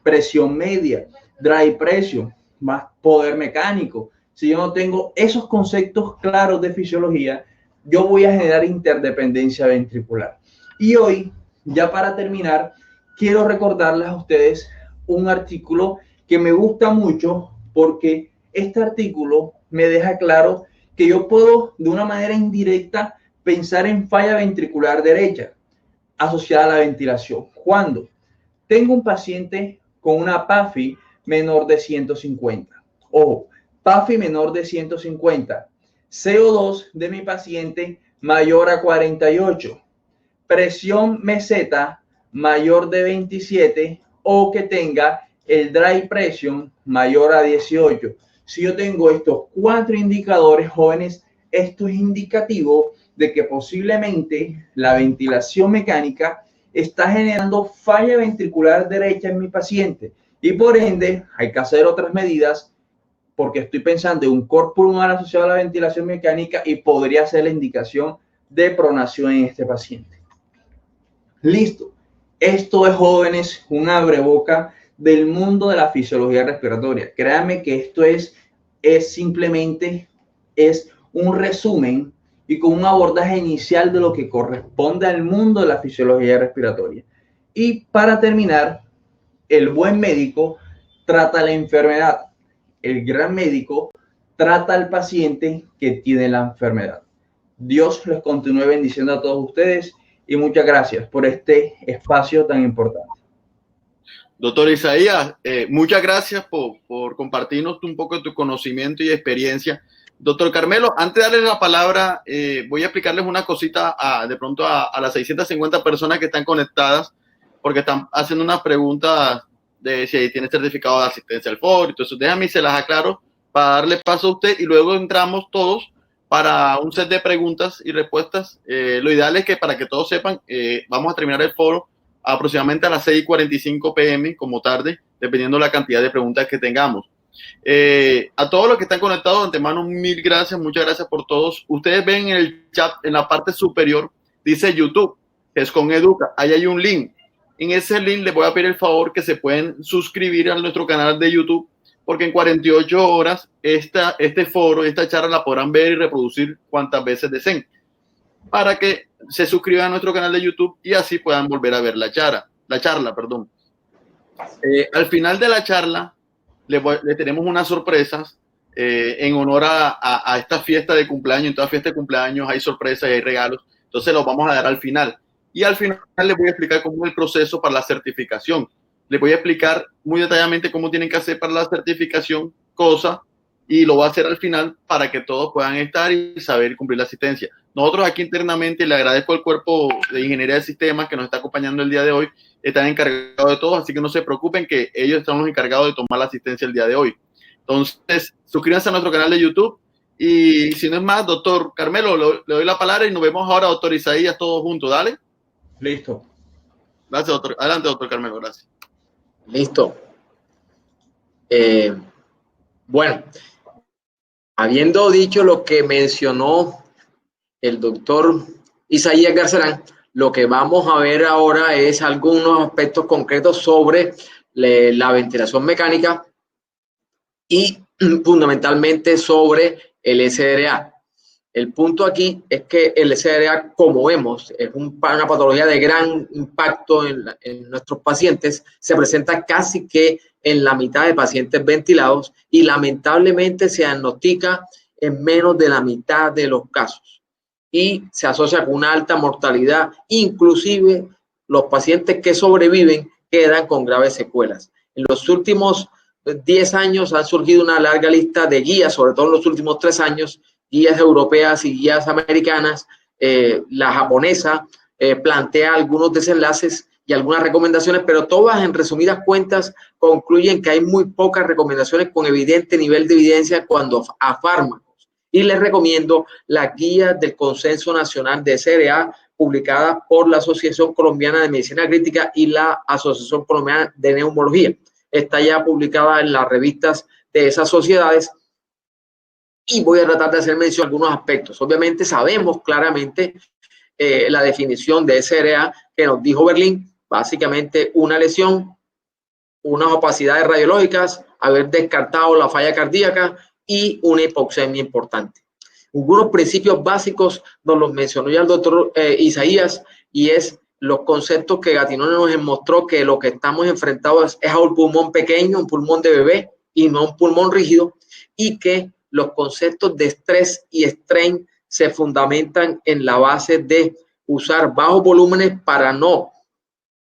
presión media, dry pressure, más poder mecánico, si yo no tengo esos conceptos claros de fisiología, yo voy a generar interdependencia ventricular. Y hoy, ya para terminar, quiero recordarles a ustedes un artículo que me gusta mucho, porque este artículo me deja claro que yo puedo de una manera indirecta pensar en falla ventricular derecha asociada a la ventilación. ¿Cuándo? Tengo un paciente con una PAFI menor de 150. Ojo, PAFI menor de 150. CO2 de mi paciente mayor a 48. Presión meseta mayor de 27, o que tenga el dry pressure mayor a 18. Si yo tengo estos 4 indicadores, jóvenes, esto es indicativo de que posiblemente la ventilación mecánica está generando falla ventricular derecha en mi paciente, y por ende hay que hacer otras medidas, porque estoy pensando en un core pulmonar asociado a la ventilación mecánica y podría ser la indicación de pronación en este paciente. Listo. Esto es, jóvenes, un abreboca del mundo de la fisiología respiratoria. Créanme que esto es simplemente un resumen y con un abordaje inicial de lo que corresponde al mundo de la fisiología respiratoria. Y para terminar, el buen médico trata la enfermedad. El gran médico trata al paciente que tiene la enfermedad. Dios les continúe bendiciendo a todos ustedes y muchas gracias por este espacio tan importante. Doctor Isaías, muchas gracias por compartirnos un poco de tu conocimiento y experiencia. Doctor Carmelo, antes de darle la palabra, voy a explicarles una cosita de pronto a las 650 personas que están conectadas, porque están haciendo unas preguntas de si tiene certificado de asistencia al foro. Entonces, déjame y se las aclaro para darle paso a usted, y luego entramos todos para un set de preguntas y respuestas. Lo ideal es que, para que todos sepan, vamos a terminar el foro aproximadamente a las 6:45 p.m. como tarde, dependiendo de la cantidad de preguntas que tengamos. A todos los que están conectados, de antemano, mil gracias, muchas gracias por todos. Ustedes ven en el chat, en la parte superior, dice YouTube, que es con Educa. Ahí hay un link. En ese link les voy a pedir el favor que se pueden suscribir a nuestro canal de YouTube, porque en 48 horas este foro, esta charla la podrán ver y reproducir cuantas veces deseen, para que se suscriban a nuestro canal de YouTube y así puedan volver a ver la charla. Al final de la charla le tenemos unas sorpresas en honor a esta fiesta de cumpleaños. En toda fiesta de cumpleaños hay sorpresas y hay regalos, entonces los vamos a dar al final. Y al final les voy a explicar cómo es el proceso para la certificación. Les voy a explicar muy detalladamente cómo tienen que hacer para la certificación, y lo voy a hacer al final para que todos puedan estar y saber cumplir la asistencia. Nosotros aquí internamente, le agradezco al cuerpo de ingeniería de sistemas que nos está acompañando el día de hoy, están encargados de todo, así que no se preocupen, que ellos están los encargados de tomar la asistencia el día de hoy. Entonces, suscríbanse a nuestro canal de YouTube, y si no es más, doctor Carmelo, le doy la palabra y nos vemos ahora, doctor Isaías, todos juntos. Dale. Listo. Gracias, doctor. Adelante, doctor Carmelo, gracias. Listo. Bueno, habiendo dicho lo que mencionó el doctor Isaías Garcerán, lo que vamos a ver ahora es algunos aspectos concretos sobre la ventilación mecánica y fundamentalmente sobre el SRA. El punto aquí es que el SRA, como vemos, es una patología de gran impacto en nuestros pacientes. Se presenta casi que en la mitad de pacientes ventilados y lamentablemente se diagnostica en menos de la mitad de los casos y se asocia con una alta mortalidad. Inclusive los pacientes que sobreviven quedan con graves secuelas. En los últimos 10 años han surgido una larga lista de guías, sobre todo en los últimos 3 años, guías europeas y guías americanas. La japonesa plantea algunos desenlaces y algunas recomendaciones, pero todas en resumidas cuentas concluyen que hay muy pocas recomendaciones con evidente nivel de evidencia cuando a fármacos. Y les recomiendo las guías del Consenso Nacional de CRA publicadas por la Asociación Colombiana de Medicina Crítica y la Asociación Colombiana de Neumología. Está ya publicada en las revistas de esas sociedades y voy a tratar de hacer mención a algunos aspectos. Obviamente sabemos claramente la definición de SRA que nos dijo Berlín, básicamente una lesión, unas opacidades radiológicas, haber descartado la falla cardíaca y una hipoxemia importante. Algunos principios básicos nos los mencionó ya el doctor Isaías, y es los conceptos que Gattinone nos mostró, que lo que estamos enfrentados es a un pulmón pequeño, un pulmón de bebé y no un pulmón rígido, y que los conceptos de estrés y strain se fundamentan en la base de usar bajos volúmenes para no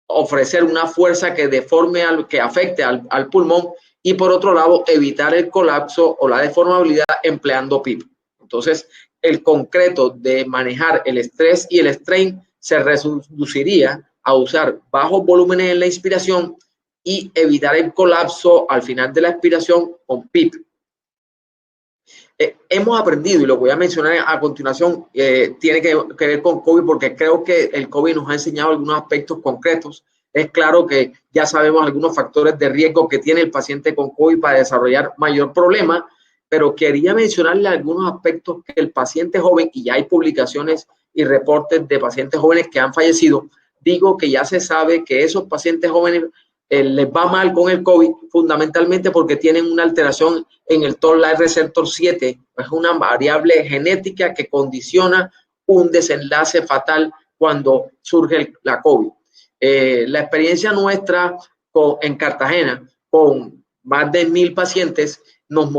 ofrecer una fuerza que deforme, que afecte al pulmón, y por otro lado evitar el colapso o la deformabilidad empleando PIP. Entonces, el concreto de manejar el estrés y el strain se reduciría a usar bajos volúmenes en la inspiración y evitar el colapso al final de la expiración con PIP. Hemos aprendido, y lo voy a mencionar a continuación, tiene que ver con COVID, porque creo que el COVID nos ha enseñado algunos aspectos concretos. Es claro que ya sabemos algunos factores de riesgo que tiene el paciente con COVID para desarrollar mayor problema, pero quería mencionarle algunos aspectos que el paciente joven, y ya hay publicaciones y reportes de pacientes jóvenes que han fallecido, digo que ya se sabe que esos pacientes jóvenes les va mal con el COVID, fundamentalmente porque tienen una alteración en el Toll-like receptor 7, es una variable genética que condiciona un desenlace fatal cuando surge la COVID. La experiencia nuestra en Cartagena, con más de 1,000 pacientes, nos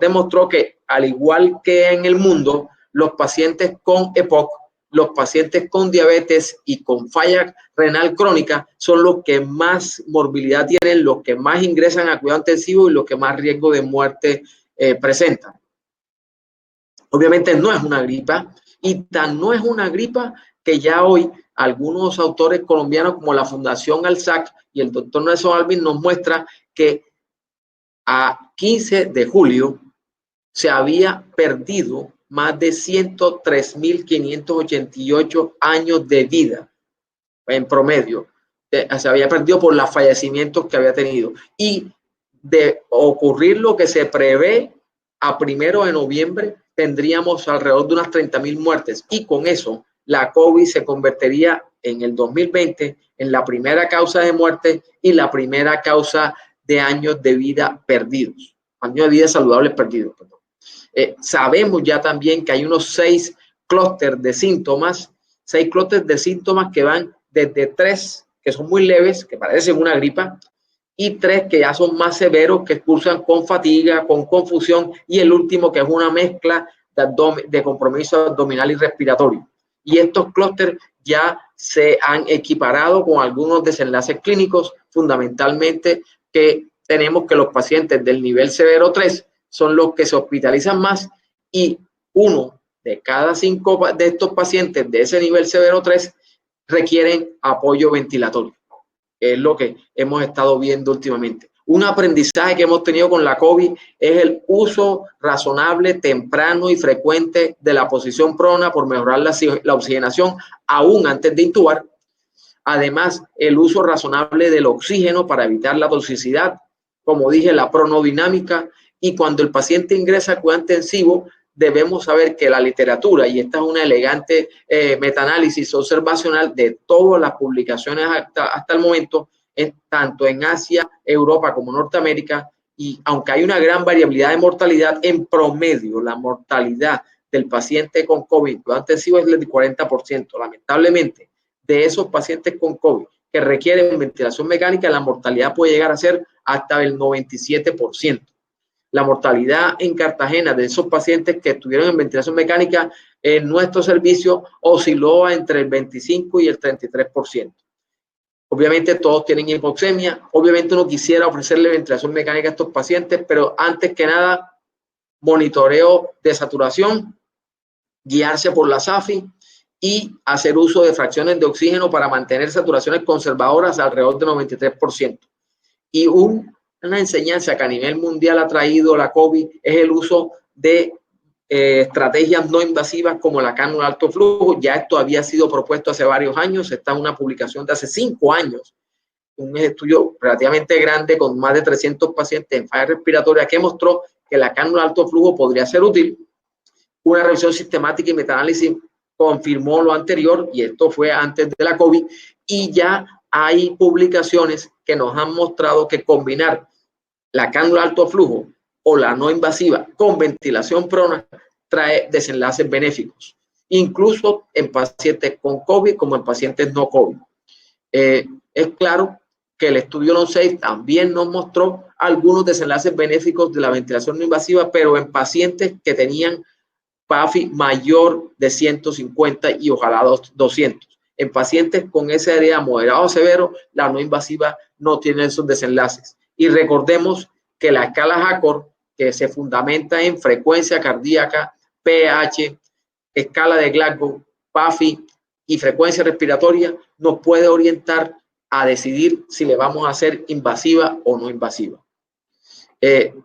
demostró que, al igual que en el mundo, los pacientes con EPOC, los pacientes con diabetes y con falla renal crónica son los que más morbilidad tienen, los que más ingresan a cuidado intensivo y los que más riesgo de muerte presentan. Obviamente no es una gripa, y tan no es una gripa que ya hoy algunos autores colombianos como la Fundación Alzac y el doctor Nelson Alvin nos muestra que a 15 de julio se había perdido más de 103.588 años de vida en promedio. Se había perdido por los fallecimientos que había tenido. Y de ocurrir lo que se prevé, a 1 de noviembre tendríamos alrededor de unas 30.000 muertes. Y con eso, la COVID se convertiría en el 2020 en la primera causa de muerte y la primera causa de años de vida perdidos. Años de vida saludables perdidos, perdón. Sabemos ya también que hay unos 6 clústeres de síntomas, 6 clústeres de síntomas que van desde 3, que son muy leves, que parecen una gripa, y 3 que ya son más severos, que cursan con fatiga, con confusión, y el último que es una mezcla de compromiso abdominal y respiratorio. Y estos clústeres ya se han equiparado con algunos desenlaces clínicos, fundamentalmente que tenemos que los pacientes del nivel severo 3 son los que se hospitalizan más, y 1 de cada 5 de estos pacientes de ese nivel severo 3 requieren apoyo ventilatorio. Es lo que hemos estado viendo últimamente. Un aprendizaje que hemos tenido con la COVID es el uso razonable, temprano y frecuente de la posición prona por mejorar la oxigenación aún antes de intubar. Además, el uso razonable del oxígeno para evitar la toxicidad, como dije, la pronodinámica. Y cuando el paciente ingresa a cuidado intensivo, debemos saber que la literatura, y esta es una elegante metaanálisis observacional de todas las publicaciones hasta el momento, tanto en Asia, Europa como Norteamérica, y aunque hay una gran variabilidad de mortalidad, en promedio la mortalidad del paciente con COVID cuidado intensivo es del 40%. Lamentablemente, de esos pacientes con COVID que requieren ventilación mecánica, la mortalidad puede llegar a ser hasta el 97%. la mortalidad en Cartagena de esos pacientes que estuvieron en ventilación mecánica en nuestro servicio osciló entre el 25 y el 33%. Obviamente todos tienen hipoxemia. Obviamente uno quisiera ofrecerle ventilación mecánica a estos pacientes, pero antes que nada, monitoreo de saturación, guiarse por la SAFI y hacer uso de fracciones de oxígeno para mantener saturaciones conservadoras alrededor del 93%. Y una enseñanza que a nivel mundial ha traído la COVID es el uso de estrategias no invasivas como la cánula alto flujo. Ya esto había sido propuesto hace varios años, está en una publicación de hace 5 años, un estudio relativamente grande con más de 300 pacientes en falla respiratoria que mostró que la cánula alto flujo podría ser útil. Una revisión sistemática y metaanálisis confirmó lo anterior, y esto fue antes de la COVID, y ya hay publicaciones que nos han mostrado que combinar la cánula alto flujo o la no invasiva con ventilación prona trae desenlaces benéficos, incluso en pacientes con COVID como en pacientes no COVID. Es claro que el estudio LONG-6 también nos mostró algunos desenlaces benéficos de la ventilación no invasiva, pero en pacientes que tenían PAFI mayor de 150 y ojalá 200. En pacientes con SRA moderado o severo, la no invasiva no tiene esos desenlaces. Y recordemos que la escala HACR, que se fundamenta en frecuencia cardíaca, pH, escala de Glasgow, PAFI y frecuencia respiratoria, nos puede orientar a decidir si le vamos a hacer invasiva o no invasiva.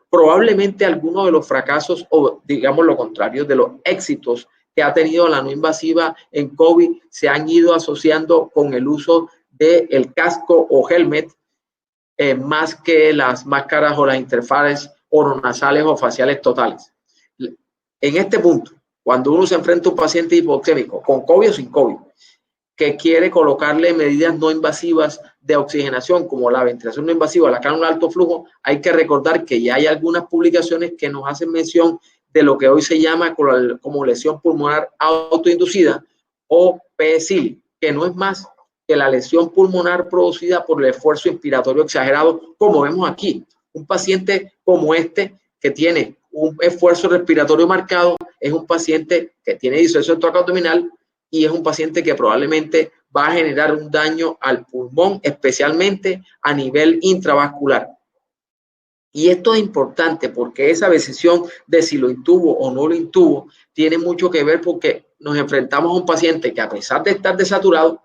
Probablemente algunos de los fracasos, o digamos lo contrario, de los éxitos que ha tenido la no invasiva en COVID se han ido asociando con el uso del casco o helmet, más que las máscaras o las interfaces oronasales o faciales totales. En este punto, cuando uno se enfrenta a un paciente hipoxémico con COVID o sin COVID, que quiere colocarle medidas no invasivas de oxigenación, como la ventilación no invasiva, la cánula alto flujo, hay que recordar que ya hay algunas publicaciones que nos hacen mención de lo que hoy se llama como lesión pulmonar autoinducida o PSIL, que no es más que la lesión pulmonar producida por el esfuerzo inspiratorio exagerado, como vemos aquí. Un paciente como este, que tiene un esfuerzo respiratorio marcado, es un paciente que tiene distensión toracoabdominal y es un paciente que probablemente va a generar un daño al pulmón, especialmente a nivel intravascular. Y esto es importante porque esa decisión de si lo intubo o no lo intubo tiene mucho que ver porque nos enfrentamos a un paciente que, a pesar de estar desaturado,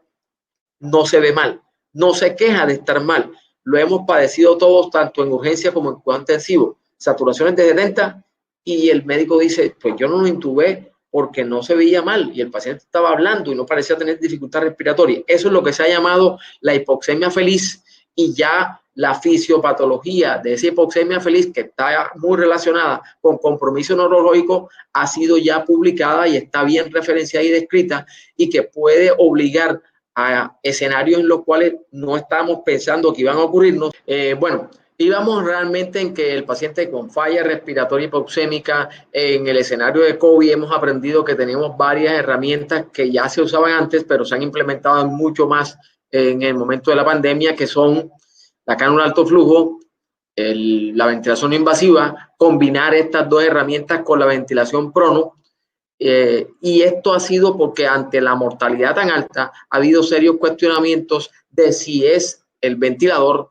no se ve mal, no se queja de estar mal. Lo hemos padecido todos, tanto en urgencia como en cuidado intensivo. Saturaciones de 70 y el médico dice, pues yo no lo intubé porque no se veía mal y el paciente estaba hablando y no parecía tener dificultad respiratoria. Eso es lo que se ha llamado la hipoxemia feliz, y ya la fisiopatología de esa hipoxemia feliz, que está muy relacionada con compromiso neurológico, ha sido ya publicada y está bien referenciada y descrita, y que puede obligar a escenarios en los cuales no estamos pensando que iban a ocurrirnos. Bueno, íbamos realmente en que el paciente con falla respiratoria hipoxémica en el escenario de COVID hemos aprendido que tenemos varias herramientas que ya se usaban antes, pero se han implementado mucho más en el momento de la pandemia, que son la cánula alto flujo, la ventilación invasiva, combinar estas dos herramientas con la ventilación prono. Y esto ha sido porque ante la mortalidad tan alta ha habido serios cuestionamientos de si es el ventilador,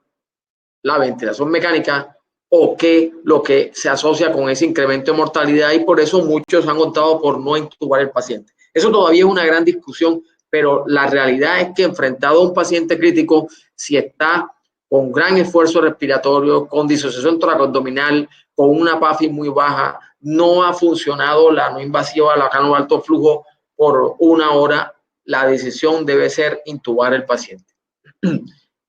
la ventilación mecánica o qué lo que se asocia con ese incremento de mortalidad, y por eso muchos han optado por no intubar al paciente. Eso todavía es una gran discusión, pero la realidad es que enfrentado a un paciente crítico, si está con gran esfuerzo respiratorio, con disociación toracoabdominal, con una PAFI muy baja, no ha funcionado la no invasiva, la cánula alto flujo por 1 hora, la decisión debe ser intubar al paciente.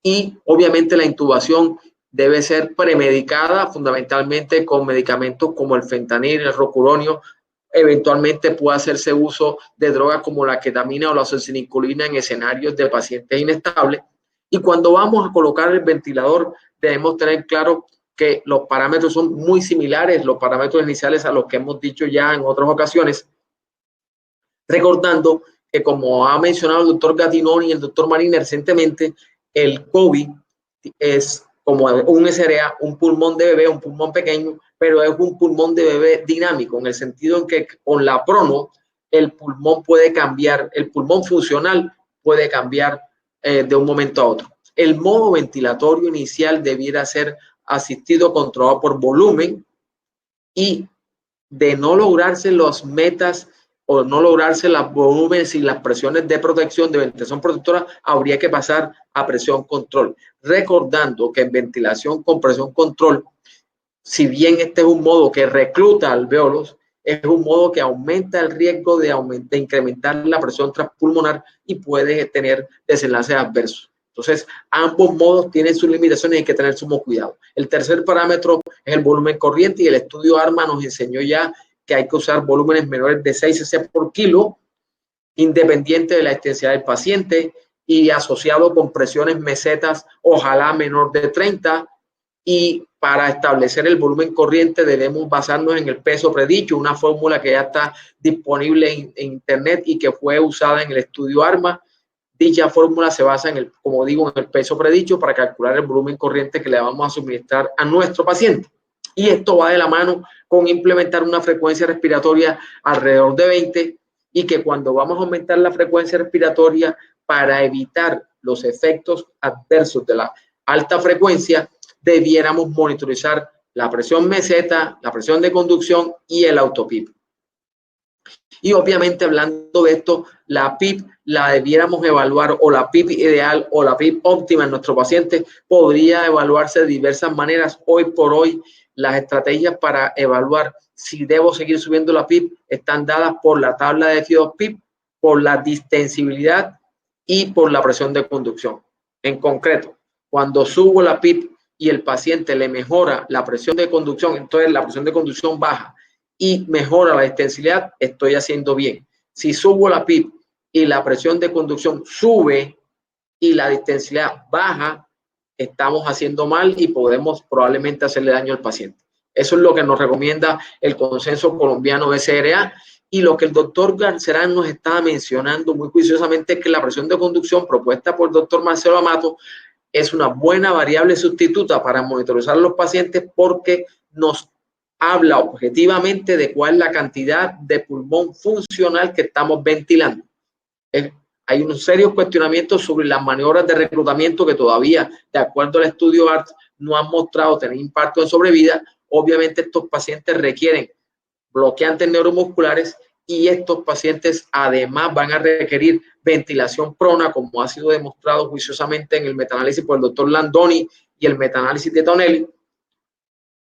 Y obviamente la intubación debe ser premedicada, fundamentalmente con medicamentos como el fentanil, el rocuronio. Eventualmente puede hacerse uso de drogas como la ketamina o la oxacilcolina en escenarios de pacientes inestables. Y cuando vamos a colocar el ventilador, debemos tener claro que los parámetros son muy similares, los parámetros iniciales, a los que hemos dicho ya en otras ocasiones, recordando que, como ha mencionado el doctor Gattinoni y el doctor Marini recientemente, el COVID es como un SRA, un pulmón de bebé, un pulmón pequeño pero es un pulmón de bebé dinámico, en el sentido en que con la prono el pulmón puede cambiar, el pulmón funcional puede cambiar de un momento a otro. El modo ventilatorio inicial debiera ser asistido, controlado por volumen, y de no lograrse las metas o no lograrse los volúmenes y las presiones de protección, de ventilación protectora, habría que pasar a presión control. Recordando que en ventilación con presión control, si bien este es un modo que recluta alvéolos, es un modo que aumenta el riesgo de incrementar la presión transpulmonar y puede tener desenlaces adversos. Entonces, ambos modos tienen sus limitaciones y hay que tener sumo cuidado. El tercer parámetro es el volumen corriente, y el estudio ARMA nos enseñó ya que hay que usar volúmenes menores de 6 cc por kilo, independiente de la extensidad del paciente y asociado con presiones mesetas, ojalá menor de 30. Y para establecer el volumen corriente debemos basarnos en el peso predicho, una fórmula que ya está disponible en internet y que fue usada en el estudio ARMA. Dicha fórmula se basa en como digo, en el peso predicho para calcular el volumen corriente que le vamos a suministrar a nuestro paciente. Y esto va de la mano con implementar una frecuencia respiratoria alrededor de 20, y que cuando vamos a aumentar la frecuencia respiratoria para evitar los efectos adversos de la alta frecuencia, debiéramos monitorizar la presión meseta, la presión de conducción y el autopip. Y obviamente, hablando de esto, la PIP la debiéramos evaluar, o la PIP ideal o la PIP óptima en nuestro paciente podría evaluarse de diversas maneras. Hoy por hoy, las estrategias para evaluar si debo seguir subiendo la PIP están dadas por la tabla de FIDO-PIP, por la distensibilidad y por la presión de conducción. En concreto, cuando subo la PIP y el paciente le mejora la presión de conducción, entonces la presión de conducción baja y mejora la distensibilidad, estoy haciendo bien. Si subo la PIP y la presión de conducción sube y la distensibilidad baja, estamos haciendo mal y podemos probablemente hacerle daño al paciente. Eso es lo que nos recomienda el consenso colombiano SRA, y lo que el doctor Garcerán nos estaba mencionando muy juiciosamente es que la presión de conducción propuesta por el doctor Marcelo Amato es una buena variable sustituta para monitorizar a los pacientes, porque nos habla objetivamente de cuál es la cantidad de pulmón funcional que estamos ventilando. Hay unos serios cuestionamientos sobre las maniobras de reclutamiento que todavía, de acuerdo al estudio ARTS, no han mostrado tener impacto en sobrevida. Obviamente estos pacientes requieren bloqueantes neuromusculares, y estos pacientes además van a requerir ventilación prona, como ha sido demostrado juiciosamente en el metaanálisis por el doctor Landoni y el metaanálisis de Tonelli,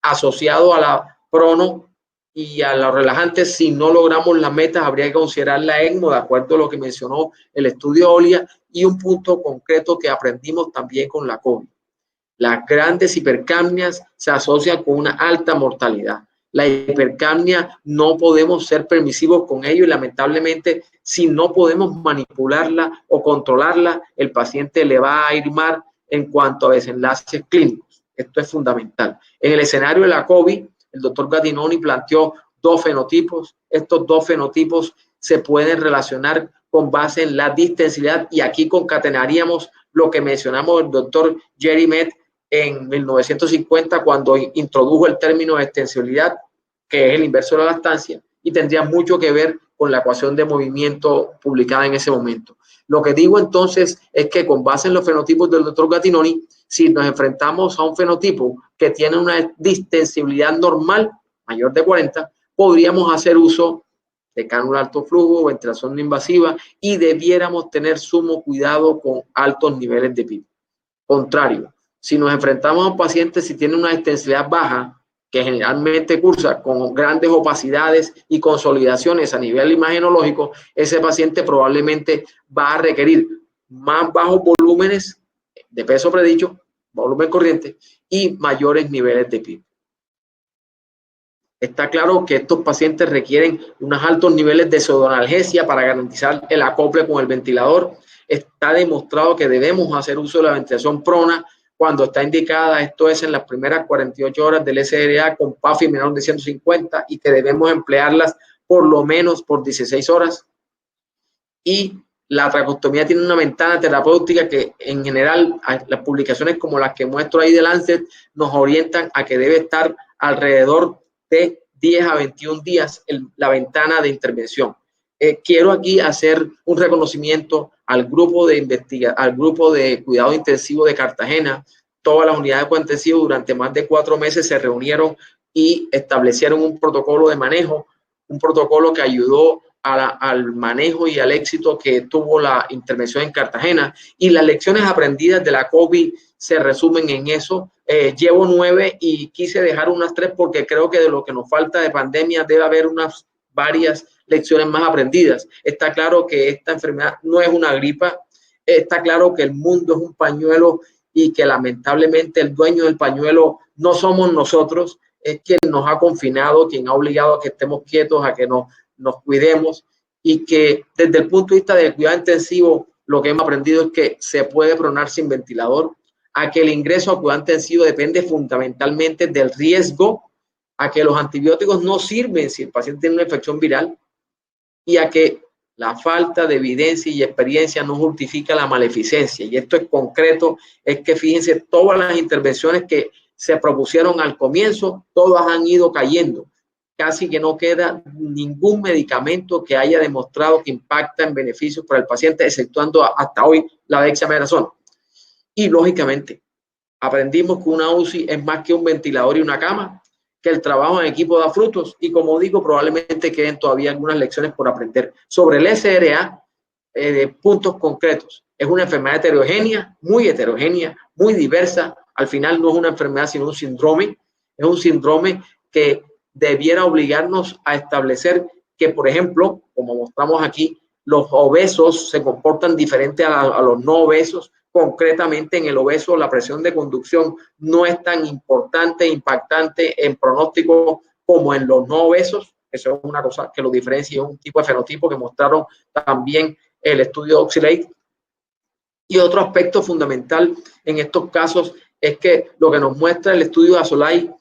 asociado a la prono y a los relajantes. Si no logramos las metas, habría que considerar la ECMO, de acuerdo a lo que mencionó el estudio OLIA. Y un punto concreto que aprendimos también con la COVID: las grandes hipercapnias se asocian con una alta mortalidad. La hipercapnia no podemos ser permisivos con ello, y lamentablemente, si no podemos manipularla o controlarla, el paciente le va a ir mal en cuanto a desenlaces clínicos. Esto es fundamental. En el escenario de la COVID, el doctor Gattinoni planteó dos fenotipos. Estos dos fenotipos se pueden relacionar con base en la distensibilidad, y aquí concatenaríamos lo que mencionamos el doctor Jerry Met en 1950, cuando introdujo el término de extensibilidad, que es el inverso de la lactancia, y tendría mucho que ver con la ecuación de movimiento publicada en ese momento. Lo que digo entonces es que, con base en los fenotipos del doctor Gattinoni, si nos enfrentamos a un fenotipo que tiene una distensibilidad normal mayor de 40, podríamos hacer uso de cánula alto flujo, ventilación no invasiva, y debiéramos tener sumo cuidado con altos niveles de PIB. Contrario, si nos enfrentamos a un paciente si tiene una distensibilidad baja, que generalmente cursa con grandes opacidades y consolidaciones a nivel imagenológico, ese paciente probablemente va a requerir más bajos volúmenes de peso predicho, volumen corriente, y mayores niveles de PIB. Está claro que estos pacientes requieren unos altos niveles de pseudoanalgesia para garantizar el acople con el ventilador. Está demostrado que debemos hacer uso de la ventilación prona cuando está indicada, esto es en las primeras 48 horas del SRA con PAFI menor de 150, y que debemos emplearlas por lo menos por 16 horas. Y la tracostomía tiene una ventana terapéutica que, en general, las publicaciones como las que muestro ahí de Lancet nos orientan a que debe estar alrededor de 10 a 21 días la ventana de intervención. Quiero aquí hacer un reconocimiento al grupo de cuidado intensivo de Cartagena. Todas las unidades de cuidado intensivo durante más de 4 meses se reunieron y establecieron un protocolo de manejo, un protocolo que ayudó al manejo y al éxito que tuvo la intervención en Cartagena. Y las lecciones aprendidas de la COVID se resumen en eso. Llevo 9 y quise dejar unas 3 porque creo que de lo que nos falta de pandemia debe haber varias lecciones más aprendidas. Está claro que esta enfermedad no es una gripa. Está claro que el mundo es un pañuelo y que lamentablemente el dueño del pañuelo no somos nosotros. Es quien nos ha confinado, quien ha obligado a que estemos quietos, a que nos cuidemos, y que desde el punto de vista del cuidado intensivo lo que hemos aprendido es que se puede pronar sin ventilador, a que el ingreso a cuidado intensivo depende fundamentalmente del riesgo, a que los antibióticos no sirven si el paciente tiene una infección viral, y a que la falta de evidencia y experiencia no justifica la maleficencia. Y esto es concreto, es que fíjense, todas las intervenciones que se propusieron al comienzo, todas han ido cayendo. Casi que no queda ningún medicamento que haya demostrado que impacta en beneficios para el paciente, exceptuando hasta hoy la dexametasona. Y lógicamente, aprendimos que una UCI es más que un ventilador y una cama, que el trabajo en equipo da frutos, y como digo, probablemente queden todavía algunas lecciones por aprender. Sobre el SRA, puntos concretos. Es una enfermedad heterogénea, muy diversa. Al final no es una enfermedad, sino un síndrome. Es un síndrome que debiera obligarnos a establecer que, por ejemplo, como mostramos aquí, los obesos se comportan diferente a los no obesos. Concretamente, en el obeso la presión de conducción no es tan importante, impactante en pronóstico como en los no obesos. Eso es una cosa que lo diferencia, un tipo de fenotipo que mostraron también el estudio Oxalate. Y otro aspecto fundamental en estos casos es que lo que nos muestra el estudio de Asolay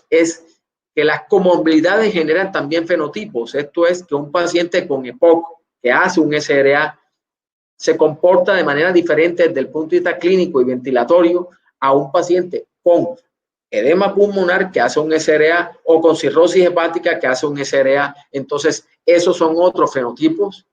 es que las comorbilidades generan también fenotipos. Esto es que un paciente con EPOC que hace un SRA se comporta de manera diferente desde el punto de vista clínico y ventilatorio a un paciente con edema pulmonar que hace un SRA o con cirrosis hepática que hace un SRA. Entonces, esos son otros fenotipos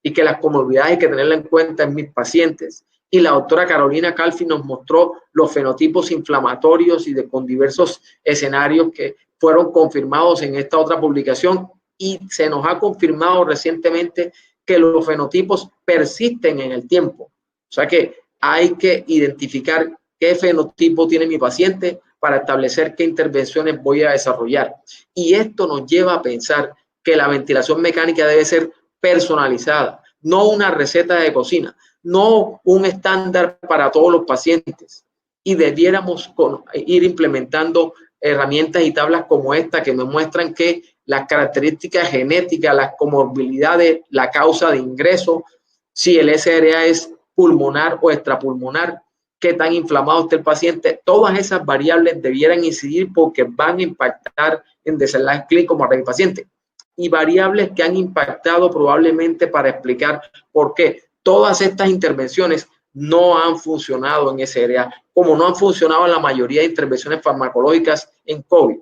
y que las comorbilidades hay que tenerla en cuenta en mis pacientes. Y la doctora Carolina Calfi nos mostró los fenotipos inflamatorios con diversos escenarios que fueron confirmados en esta otra publicación, y se nos ha confirmado recientemente que los fenotipos persisten en el tiempo. O sea que hay que identificar qué fenotipo tiene mi paciente para establecer qué intervenciones voy a desarrollar. Y esto nos lleva a pensar que la ventilación mecánica debe ser personalizada, no una receta de cocina, no un estándar para todos los pacientes. Y debiéramos ir implementando herramientas y tablas como esta que nos muestran que las características genéticas, las comorbilidades, la causa de ingreso, si el SRA es pulmonar o extrapulmonar, qué tan inflamado está el paciente, todas esas variables debieran incidir porque van a impactar en desenlace clínico para el paciente. Y variables que han impactado probablemente para explicar por qué todas estas intervenciones no han funcionado en SRA, como no han funcionado en la mayoría de intervenciones farmacológicas en COVID.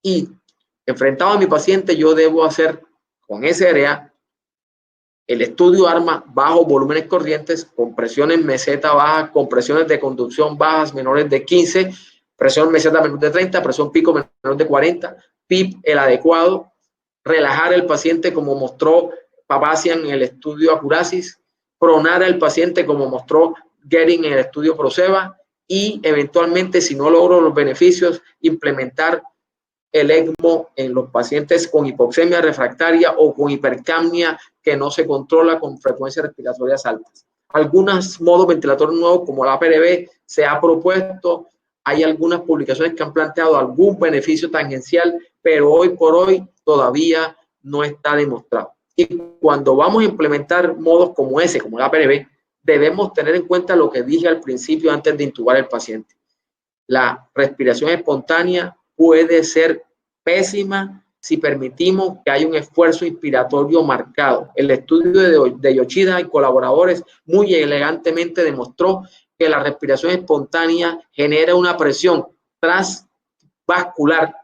Y enfrentado a mi paciente, yo debo hacer con SRA el estudio ARMA bajo volúmenes corrientes, con presiones meseta bajas, con presiones de conducción bajas menores de 15, presión meseta menor de 30, presión pico menor de 40, PIP el adecuado, relajar el paciente como mostró Papazian en el estudio Acurasis, pronar al paciente como mostró Gering en el estudio Proceva, y eventualmente, si no logro los beneficios, implementar el ECMO en los pacientes con hipoxemia refractaria o con hipercapnia que no se controla con frecuencias respiratorias altas. Algunos modos ventilatorios nuevos como la APRB se ha propuesto. Hay algunas publicaciones que han planteado algún beneficio tangencial, pero hoy por hoy todavía no está demostrado. Y cuando vamos a implementar modos como ese, como la APRB, debemos tener en cuenta lo que dije al principio antes de intubar al paciente. La respiración espontánea puede ser pésima si permitimos que haya un esfuerzo inspiratorio marcado. El estudio de Yoshida y colaboradores muy elegantemente demostró que la respiración espontánea genera una presión transvascular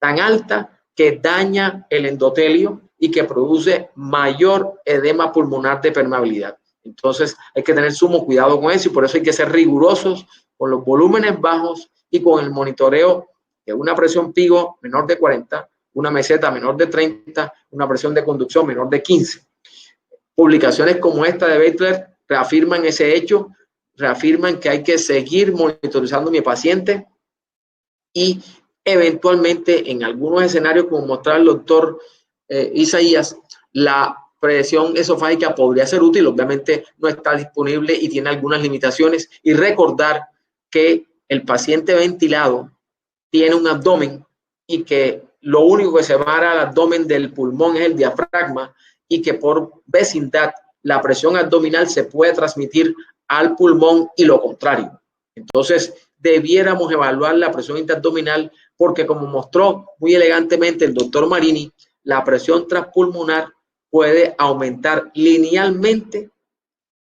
tan alta que daña el endotelio y que produce mayor edema pulmonar de permeabilidad. Entonces hay que tener sumo cuidado con eso y por eso hay que ser rigurosos con los volúmenes bajos y con el monitoreo de una presión pigo menor de 40, una meseta menor de 30, una presión de conducción menor de 15. Publicaciones como esta de Beitler reafirman ese hecho, reafirman que hay que seguir monitorizando a mi paciente y eventualmente en algunos escenarios, como mostraba el doctor Isaías, la presión esofágica podría ser útil, obviamente no está disponible y tiene algunas limitaciones. Y recordar que el paciente ventilado tiene un abdomen y que lo único que separa el abdomen del pulmón es el diafragma y que por vecindad la presión abdominal se puede transmitir al pulmón y lo contrario. Entonces, debiéramos evaluar la presión intraabdominal porque, como mostró muy elegantemente el doctor Marini, la presión transpulmonar puede aumentar linealmente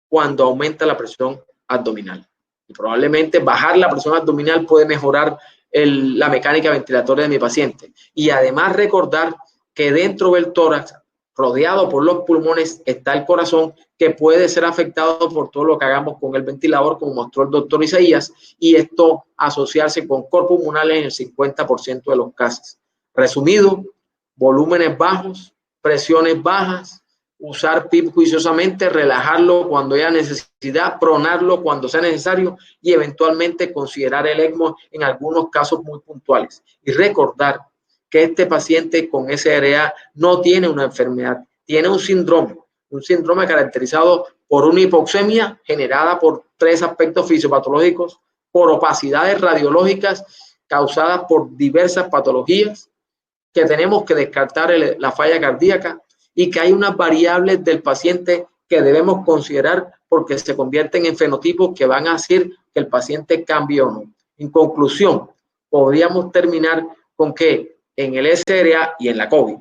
cuando aumenta la presión abdominal. Y probablemente bajar la presión abdominal puede mejorar la mecánica ventilatoria de mi paciente. Y además recordar que dentro del tórax, rodeado por los pulmones, está el corazón, que puede ser afectado por todo lo que hagamos con el ventilador, como mostró el doctor Isaías, y esto asociarse con corpos pulmonares en el 50% de los casos. Resumido, volúmenes bajos, presiones bajas, usar PIP juiciosamente, relajarlo cuando haya necesidad, pronarlo cuando sea necesario y eventualmente considerar el ECMO en algunos casos muy puntuales. Y recordar que este paciente con SRA no tiene una enfermedad, tiene un síndrome caracterizado por una hipoxemia generada por 3 aspectos fisiopatológicos, por opacidades radiológicas causadas por diversas patologías, que tenemos que descartar la falla cardíaca y que hay unas variables del paciente que debemos considerar porque se convierten en fenotipos que van a hacer que el paciente cambie o no. En conclusión, podríamos terminar con que en el SRA y en la COVID,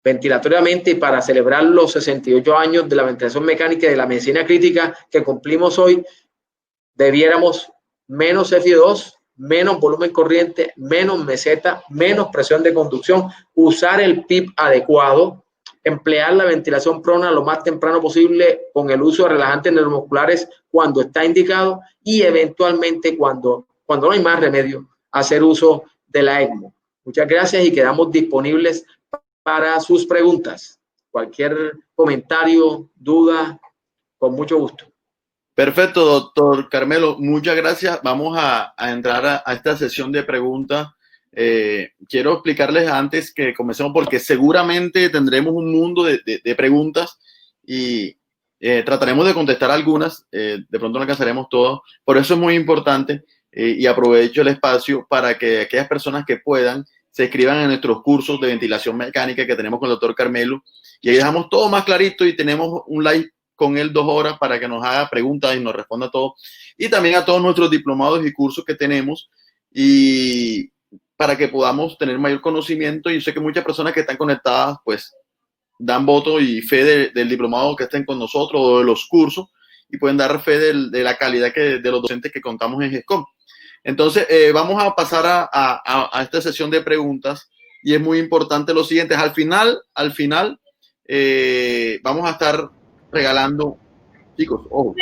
ventilatoriamente, y para celebrar los 68 años de la ventilación mecánica y de la medicina crítica que cumplimos hoy, debiéramos menos FI2, menos volumen corriente, menos meseta, menos presión de conducción, usar el PIP adecuado, emplear la ventilación prona lo más temprano posible con el uso de relajantes neuromusculares cuando está indicado y eventualmente cuando no hay más remedio, hacer uso de la ECMO. Muchas gracias y quedamos disponibles para sus preguntas. Cualquier comentario, duda, con mucho gusto. Perfecto, doctor Carmelo, muchas gracias. Vamos a entrar a esta sesión de preguntas. Quiero explicarles antes que comencemos, porque seguramente tendremos un mundo de preguntas y trataremos de contestar algunas. De pronto no alcanzaremos todas. Por eso es muy importante y aprovecho el espacio para que aquellas personas que puedan se inscriban en nuestros cursos de ventilación mecánica que tenemos con el doctor Carmelo. Y ahí dejamos todo más clarito y tenemos un live con él 2 horas para que nos haga preguntas y nos responda todo. Y también a todos nuestros diplomados y cursos que tenemos y para que podamos tener mayor conocimiento. Y yo sé que muchas personas que están conectadas pues dan voto y fe del diplomado que estén con nosotros o de los cursos y pueden dar fe de la calidad de los docentes que contamos en GESCOM. Entonces vamos a pasar a esta sesión de preguntas y es muy importante lo siguiente. Al final vamos a estar regalando, chicos, ojo,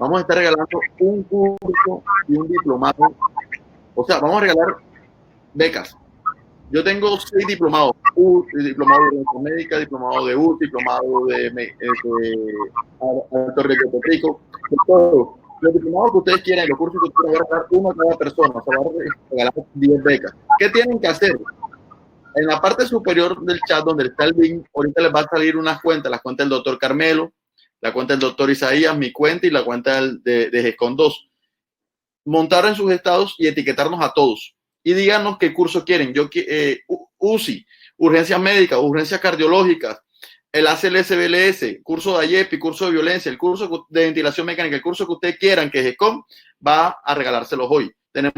vamos a estar regalando un curso y un diplomado. O sea, vamos a regalar becas. Yo tengo 6 diplomados: diplomado de Ciencias Médicas, diplomado de UT, diplomado de alto riesgo pediátrico, de todo. Los diplomados que ustedes quieran, los cursos que ustedes van a regalar uno a cada persona, o sea, van a regalar 10 becas. ¿Qué tienen que hacer? En la parte superior del chat, donde está el link, ahorita les va a salir unas cuentas, la cuenta del doctor Carmelo, la cuenta del doctor Isaías, mi cuenta y la cuenta de GESCOM 2. Montar en sus estados y etiquetarnos a todos. Y díganos qué curso quieren. UCI, urgencias médicas, urgencias cardiológicas, el ACLS-BLS, curso de AYEPI, curso de violencia, el curso de ventilación mecánica, el curso que ustedes quieran, que GESCOM va a regalárselos hoy. Tenemos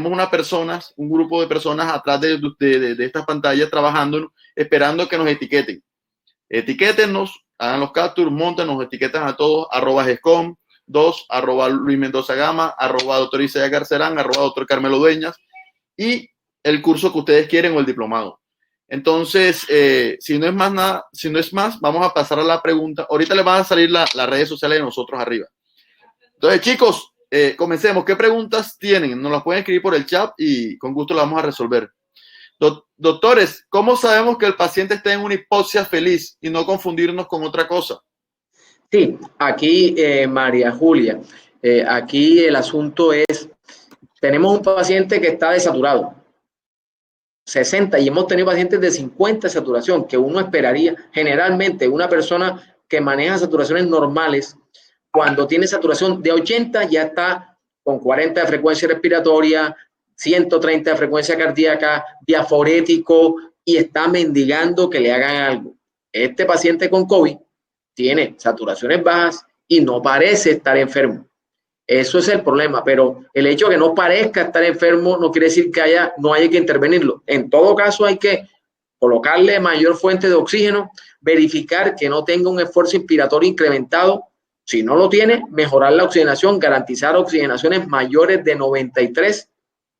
un grupo de personas atrás de estas pantallas trabajando, esperando que nos etiqueten. Etiquétennos, hagan los captures, monten, nos etiquetan a todos, @GESCOM 2, @Luis Mendoza Gama, @Dr. Isaías Garcerán, @Dr. Carmelo Dueñas, y el curso que ustedes quieren o el diplomado. Entonces, si no es más nada, si no es más, vamos a pasar a la pregunta. Ahorita les van a salir las redes sociales de nosotros arriba. Entonces, chicos, comencemos. ¿Qué preguntas tienen? Nos las pueden escribir por el chat y con gusto las vamos a resolver. Doctores, ¿cómo sabemos que el paciente está en una hipoxia feliz y no confundirnos con otra cosa? Sí, aquí, María Julia, aquí el asunto es, tenemos un paciente que está desaturado, 60, y hemos tenido pacientes de 50 de saturación, que uno esperaría, generalmente una persona que maneja saturaciones normales, cuando tiene saturación de 80 ya está con 40 de frecuencia respiratoria, 130 de frecuencia cardíaca, diaforético, y está mendigando que le hagan algo. Este paciente con COVID tiene saturaciones bajas y no parece estar enfermo. Eso es el problema, pero el hecho de que no parezca estar enfermo no quiere decir que no haya que intervenirlo. En todo caso, hay que colocarle mayor fuente de oxígeno, verificar que no tenga un esfuerzo inspiratorio incrementado. Si no lo tiene, mejorar la oxigenación, garantizar oxigenaciones mayores de 93.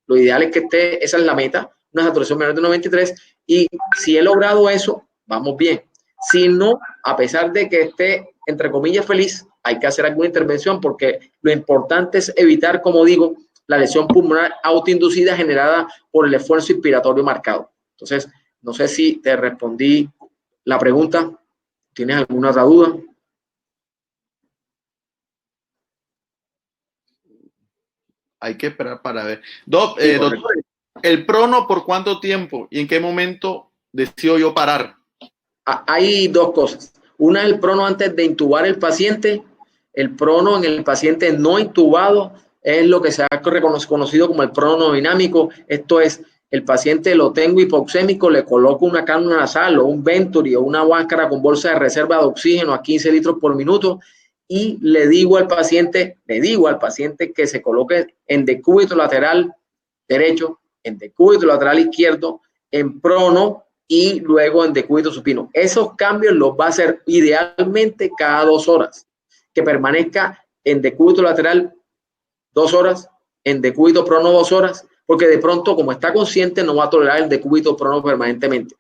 Lo ideal es que esté, esa es la meta, una saturación menor de 93. Y si he logrado eso, vamos bien. Si no, a pesar de que esté, entre comillas, feliz, hay que hacer alguna intervención porque lo importante es evitar, como digo, la lesión pulmonar autoinducida generada por el esfuerzo inspiratorio marcado. Entonces, no sé si te respondí la pregunta. ¿Tienes alguna otra duda? Hay que esperar para ver. Doctor, ¿el prono por cuánto tiempo y en qué momento decido yo parar? Hay dos cosas. Una es el prono antes de intubar el paciente. El prono en el paciente no intubado es lo que se ha conocido como el prono dinámico. Esto es, el paciente lo tengo hipoxémico, le coloco una cánula nasal o un Venturi o una máscara con bolsa de reserva de oxígeno a 15 litros por minuto y le digo al paciente que se coloque en decúbito lateral derecho, en decúbito lateral izquierdo, en prono y luego en decúbito supino. Esos cambios los va a hacer idealmente cada 2 horas. Que permanezca en decúbito lateral 2 horas, en decúbito prono 2 horas, porque de pronto, como está consciente, no va a tolerar el decúbito prono permanentemente.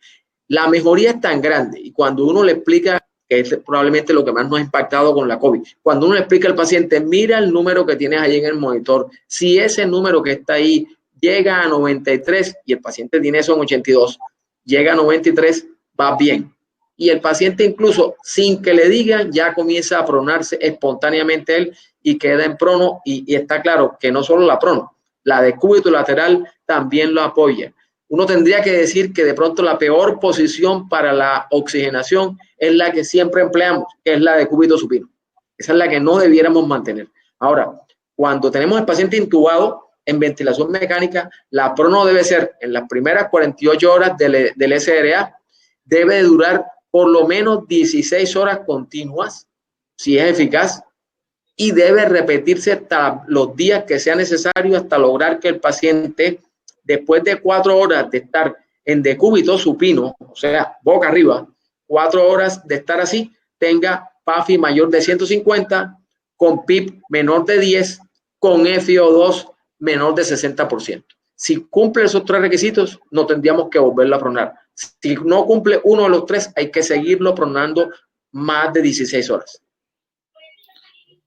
La mejoría es tan grande y cuando uno le explica, que es probablemente lo que más nos ha impactado con la COVID, cuando uno le explica al paciente, mira el número que tienes ahí en el monitor, si ese número que está ahí llega a 93 y el paciente tiene eso en 82, llega a 93, va bien. Y el paciente incluso sin que le digan ya comienza a pronarse espontáneamente él y queda en prono y está claro que no solo la prono, la decúbito lateral también lo apoya. Uno tendría que decir que de pronto la peor posición para la oxigenación es la que siempre empleamos, que es la decúbito supino. Esa es la que no debiéramos mantener. Ahora, cuando tenemos el paciente intubado en ventilación mecánica, la prono debe ser en las primeras 48 horas del SRA, debe durar por lo menos 16 horas continuas, si es eficaz, y debe repetirse hasta los días que sea necesario hasta lograr que el paciente, después de 4 horas de estar en decúbito supino, o sea, boca arriba, 4 horas de estar así, tenga PAFI mayor de 150, con PIP menor de 10, con FiO2 menor de 60%. Si cumple esos 3 requisitos, no tendríamos que volverlo a pronar. Si no cumple uno de los 3, hay que seguirlo pronando más de 16 horas.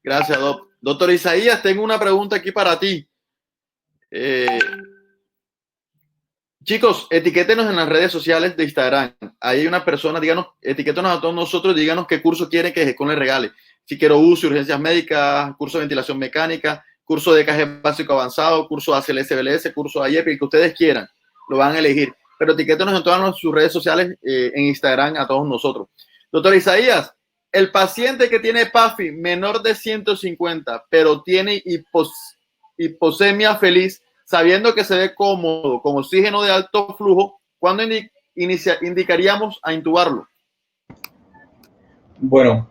Gracias, doctor Isaías. Tengo una pregunta aquí para ti. Chicos, etiquétenos en las redes sociales de Instagram. Ahí hay una persona, díganos, etiquétenos a todos nosotros, díganos qué curso quieren que GECON les regale. Si quiero UCI, urgencias médicas, curso de ventilación mecánica, curso de EKG básico avanzado, curso de ACLS, curso de AYEP, el que ustedes quieran, lo van a elegir. Pero etiquétenos en todas sus redes sociales, en Instagram, a todos nosotros. Doctor Isaías, el paciente que tiene PAFI menor de 150, pero tiene hiposemia feliz, sabiendo que se ve cómodo, con oxígeno de alto flujo, ¿cuándo indicaríamos a intubarlo? Bueno,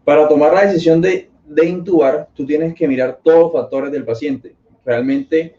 para tomar la decisión de intubar, tú tienes que mirar todos los factores del paciente. Realmente,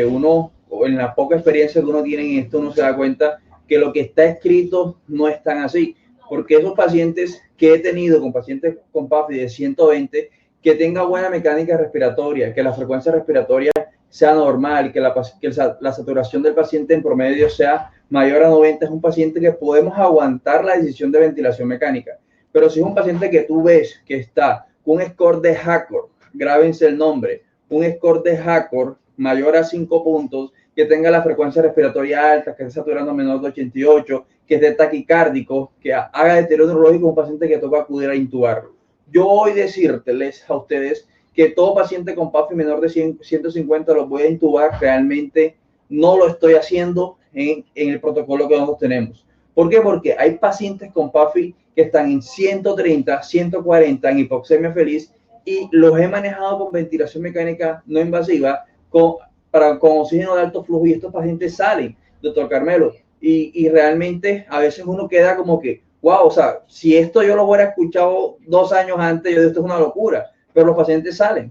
uno, en la poca experiencia que uno tiene en esto, uno se da cuenta que lo que está escrito no es tan así. Porque esos pacientes que he tenido con pacientes con PAFI de 120, que tenga buena mecánica respiratoria, que la frecuencia respiratoria sea normal, que la saturación del paciente en promedio sea mayor a 90, es un paciente que podemos aguantar la decisión de ventilación mecánica. Pero si es un paciente que tú ves que está con un score de HACOR, grábense el nombre, un score de HACOR mayor a 5 puntos, que tenga la frecuencia respiratoria alta, que esté saturando menor de 88, que esté taquicárdico, que haga deterioro neurológico, un paciente que toca acudir a intubarlo. Yo voy a decirles a ustedes que todo paciente con PAFI menor de 150 lo voy a intubar. Realmente no lo estoy haciendo en el protocolo que nosotros tenemos. ¿Por qué? Porque hay pacientes con PAFI que están en 130, 140 en hipoxemia feliz y los he manejado con ventilación mecánica no invasiva con oxígeno de alto flujo y estos pacientes salen, doctor Carmelo. Y realmente a veces uno queda como que, wow, o sea, si esto yo lo hubiera escuchado 2 años antes, yo digo, esto es una locura, pero los pacientes salen.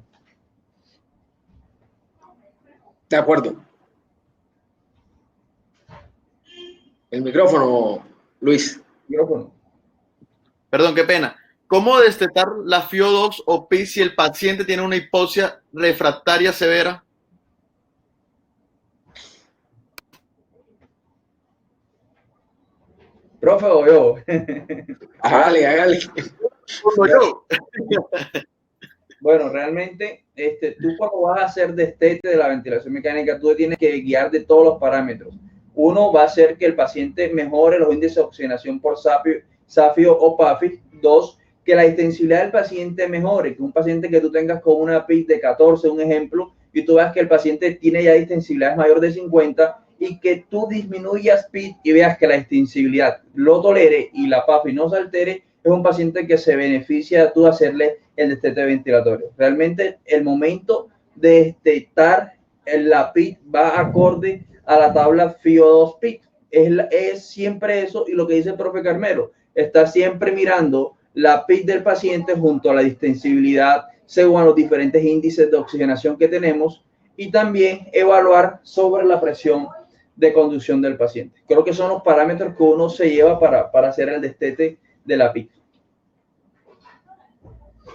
De acuerdo. El micrófono, Luis. Micrófono. Perdón, qué pena. ¿Cómo destetar la FIO2 o PI si el paciente tiene una hipoxia refractaria severa? Profe o yo. Hágale. Bueno, realmente, tú cuando vas a hacer destete de la ventilación mecánica, tú tienes que guiar de todos los parámetros. Uno va a hacer que el paciente mejore los índices de oxigenación por SAFIO o PAFI. 2, que la distensibilidad del paciente mejore, que un paciente que tú tengas con una PIC de 14, un ejemplo, y tú veas que el paciente tiene ya distensibilidad mayor de 50 y que tú disminuyas PIC y veas que la distensibilidad lo tolere y la PAFI no se altere, es un paciente que se beneficia de tú hacerle el destete ventilatorio. Realmente el momento de destetar la PIC va acorde a la tabla FIO2 PIC. Es siempre eso, y lo que dice el profe Carmelo, está siempre mirando la PIC del paciente junto a la distensibilidad según los diferentes índices de oxigenación que tenemos y también evaluar sobre la presión de conducción del paciente. Creo que son los parámetros que uno se lleva para hacer el destete de la PIC.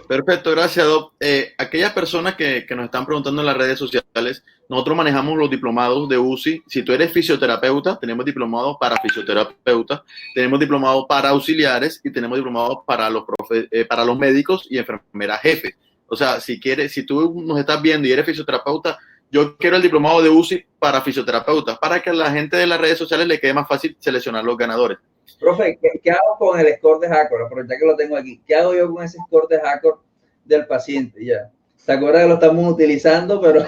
Perfecto, gracias, Doc. Aquellas personas que nos están preguntando en las redes sociales, nosotros manejamos los diplomados de UCI. Si tú eres fisioterapeuta, tenemos diplomados para fisioterapeutas, tenemos diplomados para auxiliares y tenemos diplomados para los médicos y enfermeras jefes. O sea, si tú nos estás viendo y eres fisioterapeuta, yo quiero el diplomado de UCI para fisioterapeutas, para que a la gente de las redes sociales le quede más fácil seleccionar los ganadores. Profe, ¿qué hago con el score de HACOR? Pero ya que lo tengo aquí, ¿qué hago yo con ese score de HACOR del paciente? Ya, ¿se acuerda que lo estamos utilizando? Pero,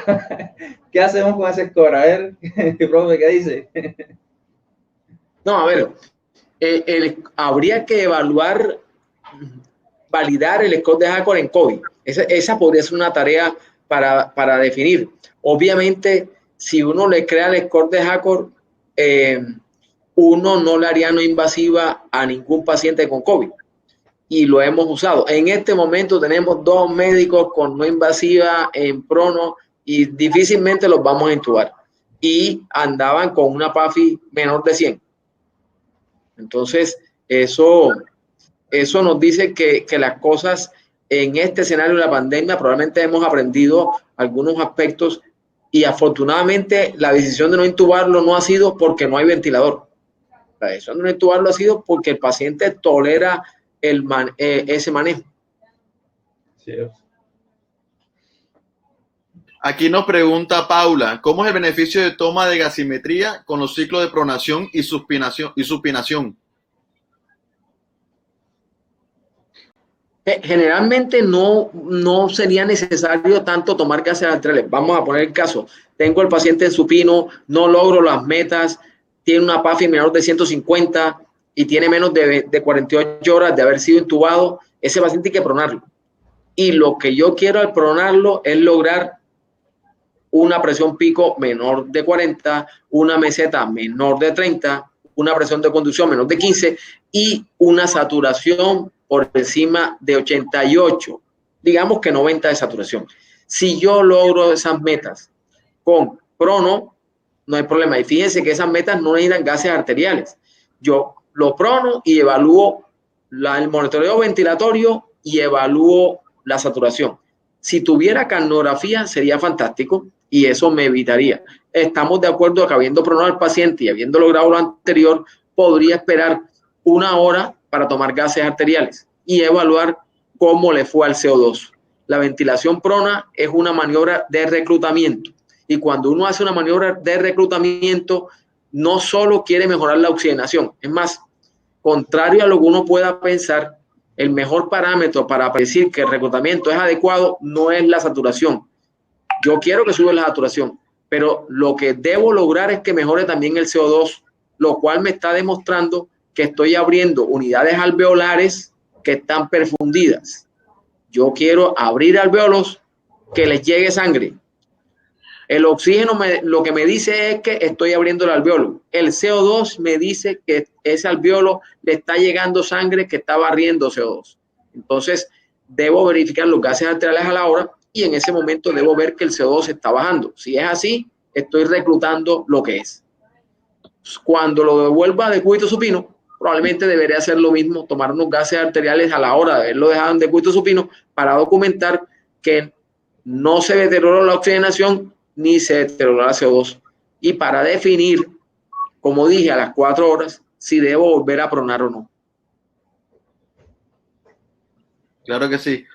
¿qué hacemos con ese score? A ver, profe, ¿qué dice? No, a ver, habría que validar el score de HACOR en COVID. Esa podría ser una tarea para definir. Obviamente, si uno le crea el score de HACOR, uno no le haría no invasiva a ningún paciente con COVID y lo hemos usado. En este momento tenemos 2 médicos con no invasiva en prono y difícilmente los vamos a intubar y andaban con una PAFI menor de 100. Entonces, eso nos dice que las cosas en este escenario de la pandemia probablemente hemos aprendido algunos aspectos y afortunadamente la decisión de no intubarlo no ha sido porque no hay ventilador. La decisión de no intubarlo ha sido porque el paciente tolera ese manejo. Sí. Aquí nos pregunta Paula, ¿cómo es el beneficio de toma de gasimetría con los ciclos de pronación y supinación? Generalmente no sería necesario tanto tomar gases arteriales. Vamos a poner el caso. Tengo el paciente en supino, no logro las metas, tiene una PAFI menor de 150 y tiene menos de 48 horas de haber sido intubado. Ese paciente hay que pronarlo. Y lo que yo quiero al pronarlo es lograr una presión pico menor de 40, una meseta menor de 30, una presión de conducción menor de 15 y una saturación por encima de 88, digamos que 90 de saturación. Si yo logro esas metas con prono, no hay problema. Y fíjense que esas metas no necesitan gases arteriales. Yo lo prono y evalúo el monitoreo ventilatorio y evalúo la saturación. Si tuviera capnografía sería fantástico y eso me evitaría. Estamos de acuerdo que habiendo pronado al paciente y habiendo logrado lo anterior, podría esperar 1 hora para tomar gases arteriales y evaluar cómo le fue al CO2. La ventilación prona es una maniobra de reclutamiento, y cuando uno hace una maniobra de reclutamiento, no solo quiere mejorar la oxigenación, es más, contrario a lo que uno pueda pensar, el mejor parámetro para decir que el reclutamiento es adecuado no es la saturación. Yo quiero que suba la saturación, pero lo que debo lograr es que mejore también el CO2, lo cual me está demostrando que estoy abriendo unidades alveolares que están perfundidas. Yo quiero abrir alvéolos que les llegue sangre. El oxígeno lo que me dice es que estoy abriendo el alvéolo. El CO2 me dice que ese alvéolo le está llegando sangre que está barriendo CO2. Entonces, debo verificar los gases arteriales a la hora y en ese momento debo ver que el CO2 está bajando. Si es así, estoy reclutando lo que es. Cuando lo devuelva de decúbito supino, probablemente debería hacer lo mismo, tomar unos gases arteriales a la hora de haberlo dejado en decúbito supino para documentar que no se deterioró la oxigenación ni se deterioró la CO2. Y para definir, como dije, a las 4 horas, si debo volver a pronar o no. Claro que sí.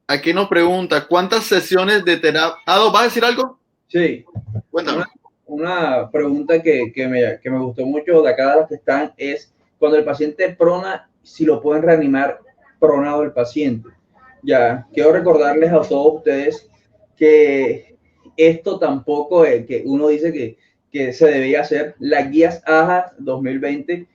Aquí nos pregunta, ¿cuántas sesiones de terapia? ¿Vas a decir algo? Sí. Cuéntame. Una pregunta que me gustó mucho de acá de las que están es, cuando el paciente prona, si lo pueden reanimar pronado el paciente. Ya, quiero recordarles a todos ustedes que esto tampoco es que uno dice que se debía hacer. Las guías AHA 2020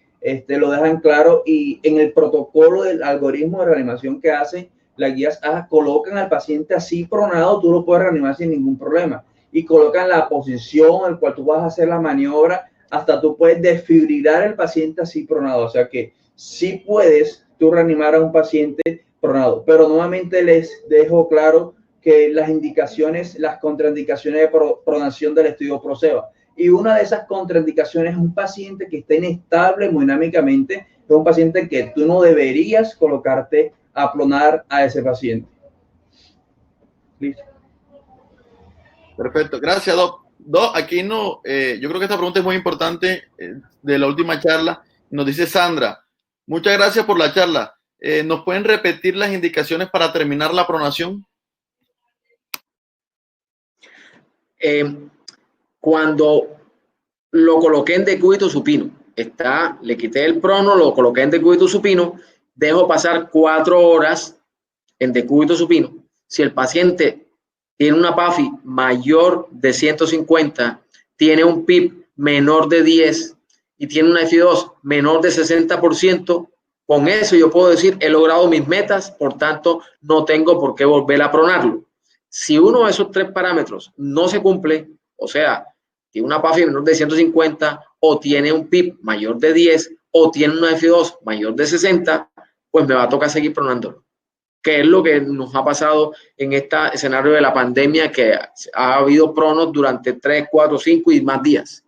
lo dejan claro, y en el protocolo del algoritmo de reanimación que hacen, las guías AHA colocan al paciente así pronado, tú lo puedes reanimar sin ningún problema, y colocan la posición en la cual tú vas a hacer la maniobra, hasta tú puedes desfibrilar el paciente así pronado, o sea que sí puedes tú reanimar a un paciente pronado, pero nuevamente les dejo claro que las indicaciones, las contraindicaciones de pronación del estudio PROSEBA. Y una de esas contraindicaciones es un paciente que está inestable hemodinámicamente, es un paciente que tú no deberías colocarte a pronar a ese paciente. Listo. Perfecto, gracias, Doc. Doc, aquí no, yo creo que esta pregunta es muy importante de la última charla. Nos dice Sandra, muchas gracias por la charla. ¿Nos pueden repetir las indicaciones para terminar la pronación? Cuando lo coloqué en decúbito supino, le quité el prono, lo coloqué en decúbito supino, dejo pasar 4 horas en decúbito supino. Si el paciente tiene una PAFI mayor de 150, tiene un PIB menor de 10 y tiene una F2 menor de 60%, con eso yo puedo decir, he logrado mis metas, por tanto, no tengo por qué volver a pronarlo. Si uno de esos 3 parámetros no se cumple, o sea, tiene una PAFI menor de 150 o tiene un PIB mayor de 10 o tiene una F2 mayor de 60, pues me va a tocar seguir pronándolo, que es lo que nos ha pasado en este escenario de la pandemia, que ha habido pronos durante 3, 4, 5 y más días.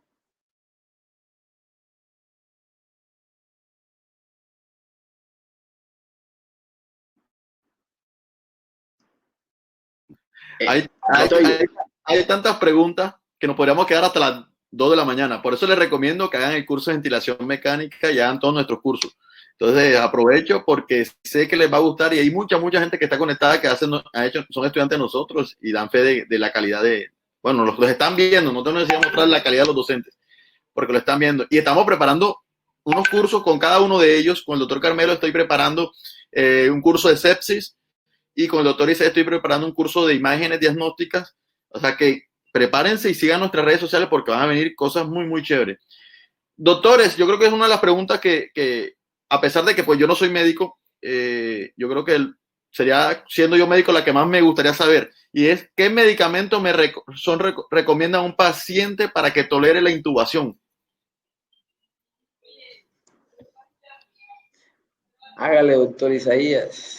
Hay tantas preguntas que nos podríamos quedar hasta las 2 de la mañana. Por eso les recomiendo que hagan el curso de ventilación mecánica y hagan todos nuestros cursos. Entonces aprovecho porque sé que les va a gustar, y hay mucha gente que está conectada que son estudiantes de nosotros y dan fe de la calidad bueno, los están viendo, no te necesitamos mostrar la calidad de los docentes, porque lo están viendo. Y estamos preparando unos cursos con cada uno de ellos. Con el doctor Carmelo estoy preparando un curso de sepsis, y con el doctor Isaías estoy preparando un curso de imágenes diagnósticas. O sea que prepárense y sigan nuestras redes sociales porque van a venir cosas muy chéveres. Doctores, yo creo que es una de las preguntas que a pesar de que pues yo no soy médico, yo creo que sería, siendo yo médico, la que más me gustaría saber, y es ¿qué medicamentos recomienda a un paciente para que tolere la intubación? Hágale, doctor Isaías.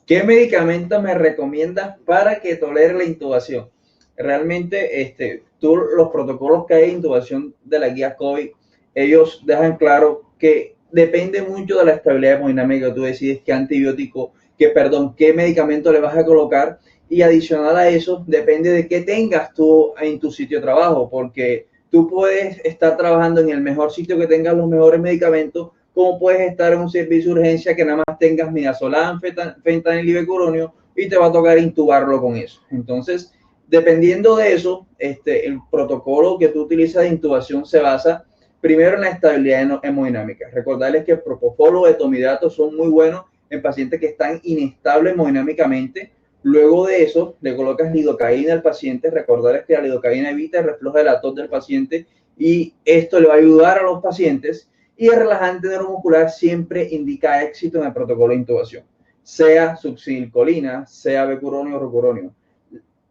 ¿Qué medicamento me recomiendas para que tolere la intubación? Realmente, los protocolos que hay de intubación de la guía COVID, ellos dejan claro que depende mucho de la estabilidad hemodinámica. Tú decides qué medicamento le vas a colocar, Y adicional a eso, depende de qué tengas tú en tu sitio de trabajo, porque tú puedes estar trabajando en el mejor sitio que tengas los mejores medicamentos, como puedes estar en un servicio de urgencia que nada más tengas midazolam, fentanil y becuronio, y te va a tocar intubarlo con eso. Entonces, dependiendo de eso, el protocolo que tú utilizas de intubación se basa primero en la estabilidad hemodinámica. Recordarles que el propofol o etomidato son muy buenos en pacientes que están inestables hemodinámicamente. Luego de eso, le colocas lidocaína al paciente. Recordarles que la lidocaína evita el reflujo de la tos del paciente y esto le va a ayudar a los pacientes. Y el relajante neuromuscular siempre indica éxito en el protocolo de intubación, sea succinilcolina, sea becuronio o rocuronio.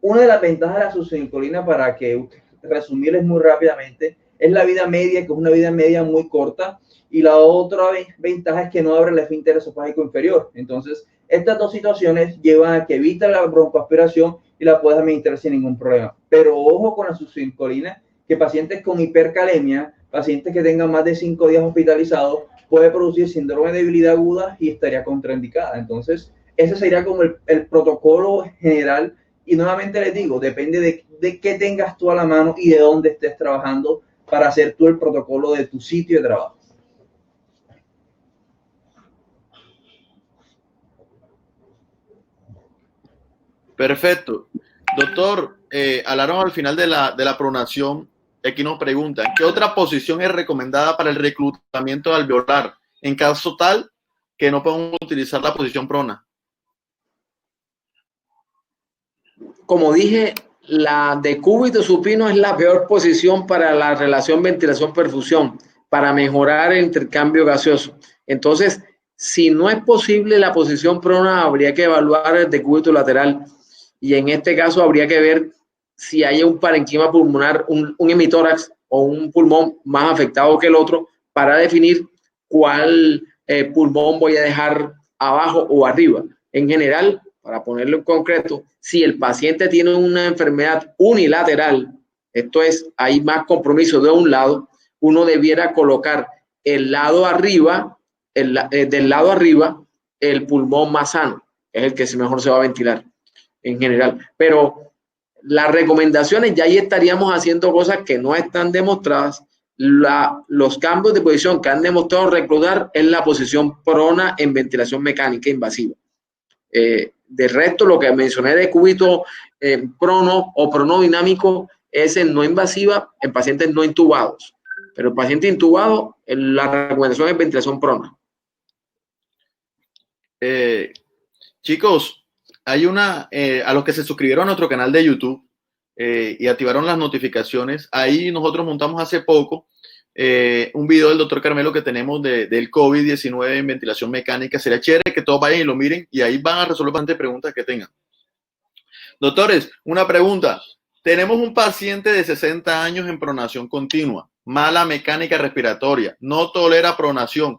Una de las ventajas de la succinilcolina, para que resumirles muy rápidamente, es la vida media, que es una vida media muy corta, y la otra ventaja es que no abre el esfínter esofágico inferior. Entonces, estas dos situaciones llevan a que evita la broncoaspiración y la puedes administrar sin ningún problema. Pero ojo con la succinilcolina, que pacientes con hipercalemia, pacientes que tengan más de 5 días hospitalizados, puede producir síndrome de debilidad aguda y estaría contraindicada. Entonces, ese sería como el protocolo general. Y nuevamente les digo, depende de qué tengas tú a la mano y de dónde estés trabajando para hacer tú el protocolo de tu sitio de trabajo. Perfecto. Doctor, hablaron al final de la pronación. Aquí nos preguntan, ¿qué otra posición es recomendada para el reclutamiento alveolar en caso tal que no podemos utilizar la posición prona? Como dije, la decúbito supino es la peor posición para la relación ventilación-perfusión, para mejorar el intercambio gaseoso. Entonces, si no es posible la posición prona, habría que evaluar el decúbito lateral. Y en este caso habría que ver si hay un parenquima pulmonar, un hemitórax o un pulmón más afectado que el otro, para definir cuál pulmón voy a dejar abajo o arriba. En general, para ponerlo en concreto, si el paciente tiene una enfermedad unilateral, esto es, hay más compromiso de un lado, uno debiera colocar el lado arriba, del lado arriba, el pulmón más sano, es el que mejor se va a ventilar en general. Pero las recomendaciones, ya ahí estaríamos haciendo cosas que no están demostradas. Los cambios de posición que han demostrado reclutar es la posición prona en ventilación mecánica invasiva. De resto, lo que mencioné de cúbito prono o pronodinámico es en no invasiva en pacientes no intubados. Pero el paciente intubado, la recomendación es ventilación prona. Chicos, hay a los que se suscribieron a nuestro canal de YouTube y activaron las notificaciones, ahí nosotros montamos hace poco un video del doctor Carmelo que tenemos del COVID-19 en ventilación mecánica. Sería chévere que todos vayan y lo miren y ahí van a resolver bastantes preguntas que tengan. Doctores, una pregunta. Tenemos un paciente de 60 años en pronación continua, mala mecánica respiratoria, no tolera pronación,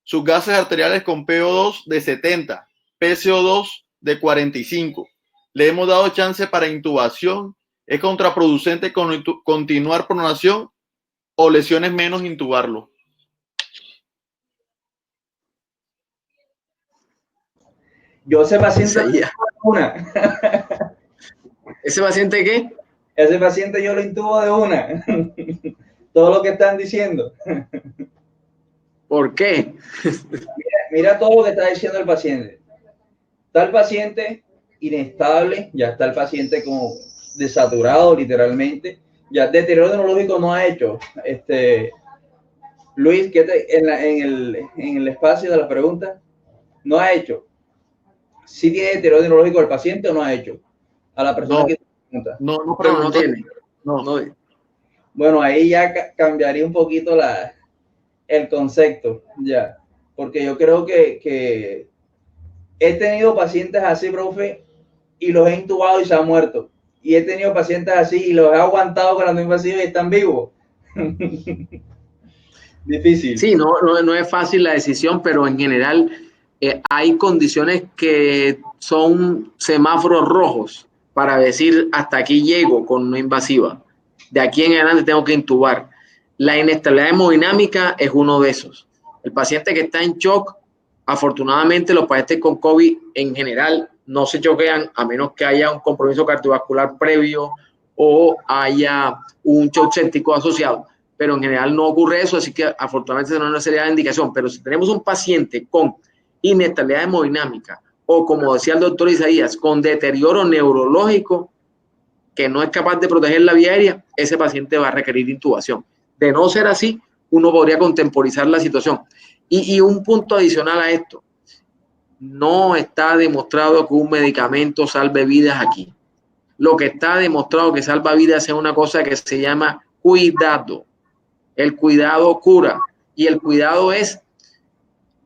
sus gases arteriales con PO2 de 70, PCO2 de 45. Le hemos dado chance para intubación. ¿Es contraproducente continuar pronación o lesiones menos intubarlo? Yo ese paciente una. ¿Ese paciente qué? Ese paciente yo lo intubo de una. Todo lo que están diciendo. ¿Por qué? Mira todo lo que está diciendo el paciente. Está el paciente inestable, ya está el paciente como desaturado literalmente, ya deterioro neurológico no ha hecho. Luis, en el espacio de la pregunta, no ha hecho. ¿Sí tiene deterioro neurológico el paciente o no ha hecho? A la persona que pregunta. No tiene. No. Bueno, ahí ya cambiaría un poquito el concepto, ya. Porque yo creo que he tenido pacientes así, profe, y los he intubado y se han muerto. Y he tenido pacientes así y los he aguantado con la no invasiva y están vivos. Difícil. Sí, no es fácil la decisión, pero en general hay condiciones que son semáforos rojos para decir hasta aquí llego con no invasiva. De aquí en adelante tengo que intubar. La inestabilidad hemodinámica es uno de esos. El paciente que está en shock, afortunadamente los pacientes con COVID en general no se choquean a menos que haya un compromiso cardiovascular previo o haya un shock séptico asociado, pero en general no ocurre eso, así que afortunadamente no es una seria indicación. Pero si tenemos un paciente con inestabilidad hemodinámica o, como decía el doctor Isaías, con deterioro neurológico que no es capaz de proteger la vía aérea, ese paciente va a requerir intubación. De no ser así, uno podría contemporizar la situación. Y un punto adicional a esto, no está demostrado que un medicamento salve vidas aquí. Lo que está demostrado que salva vidas es una cosa que se llama cuidado. El cuidado cura. Y el cuidado es,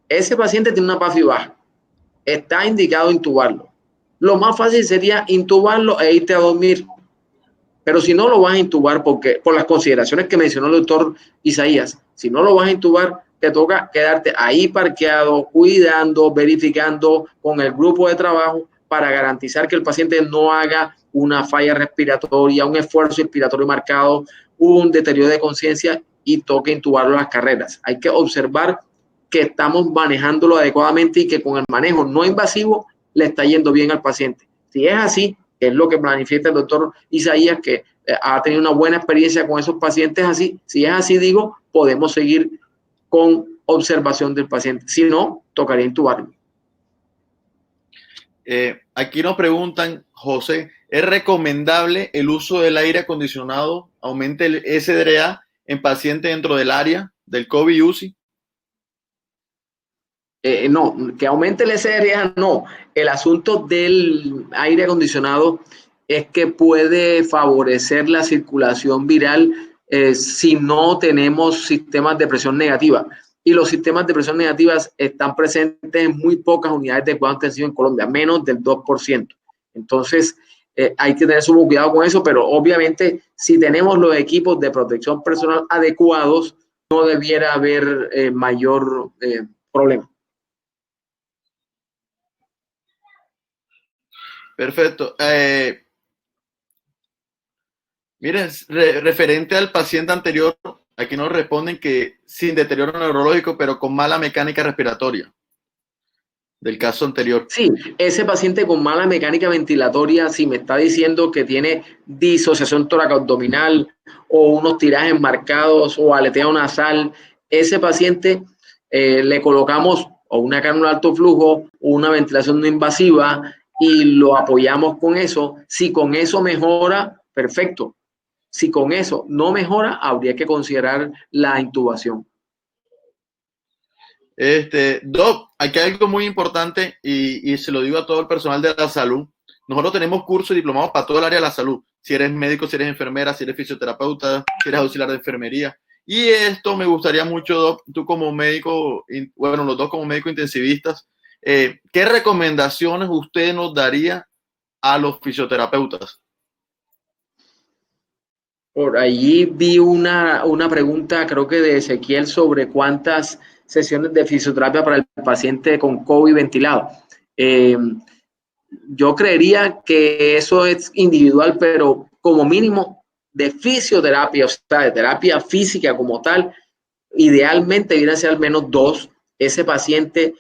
ese paciente tiene una PAFI baja, está indicado intubarlo. Lo más fácil sería intubarlo e irte a dormir. Pero si no lo vas a intubar, porque por las consideraciones que mencionó el doctor Isaías, si no lo vas a intubar, te toca quedarte ahí parqueado, cuidando, verificando con el grupo de trabajo para garantizar que el paciente no haga una falla respiratoria, un esfuerzo inspiratorio marcado, un deterioro de conciencia y toque intubarlo en las carreras. Hay que observar que estamos manejándolo adecuadamente y que con el manejo no invasivo le está yendo bien al paciente. Si es así, es lo que manifiesta el doctor Isaías, que ha tenido una buena experiencia con esos pacientes así. Si es así, digo, podemos seguir con observación del paciente. Si no, tocaría intubarlo. Aquí nos preguntan, José, ¿es recomendable el uso del aire acondicionado? ¿Aumente el SDRA en pacientes dentro del área del COVID UCI? No, que aumente el SDRA, no. El asunto del aire acondicionado es que puede favorecer la circulación viral si no tenemos sistemas de presión negativa. Y los sistemas de presión negativas están presentes en muy pocas unidades de cuidados intensivos en Colombia, menos del 2%. Entonces, hay que tener sumo cuidado con eso, pero obviamente si tenemos los equipos de protección personal adecuados, no debiera haber mayor problema. Perfecto. Miren, referente al paciente anterior, aquí nos responden que sin deterioro neurológico, pero con mala mecánica respiratoria del caso anterior. Sí, ese paciente con mala mecánica ventilatoria, si me está diciendo que tiene disociación toracoabdominal o unos tirajes marcados o aleteo nasal, ese paciente le colocamos o una cánula de alto flujo o una ventilación no invasiva y lo apoyamos con eso. Si con eso mejora, perfecto. Si con eso no mejora, habría que considerar la intubación. Doc, aquí hay algo muy importante y se lo digo a todo el personal de la salud. Nosotros tenemos cursos y diplomados para todo el área de la salud. Si eres médico, si eres enfermera, si eres fisioterapeuta, si eres auxiliar de enfermería. Y esto me gustaría mucho, Doc, tú como médico, bueno, los dos como médicos intensivistas, ¿qué recomendaciones usted nos daría a los fisioterapeutas? Por allí vi una pregunta, creo que de Ezequiel, sobre cuántas sesiones de fisioterapia para el paciente con COVID ventilado. Yo creería que eso es individual, pero como mínimo de fisioterapia, o sea, de terapia física como tal, idealmente viene a ser al menos 2. Ese paciente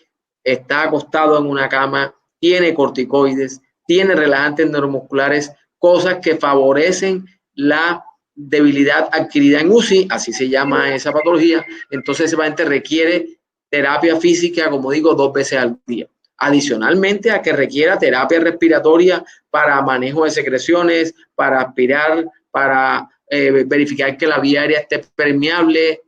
está acostado en una cama, tiene corticoides, tiene relajantes neuromusculares, cosas que favorecen la debilidad adquirida en UCI, así se llama esa patología. Entonces ese paciente requiere terapia física, como digo, 2 veces al día. Adicionalmente a que requiera terapia respiratoria para manejo de secreciones, para aspirar, para verificar que la vía aérea esté permeable,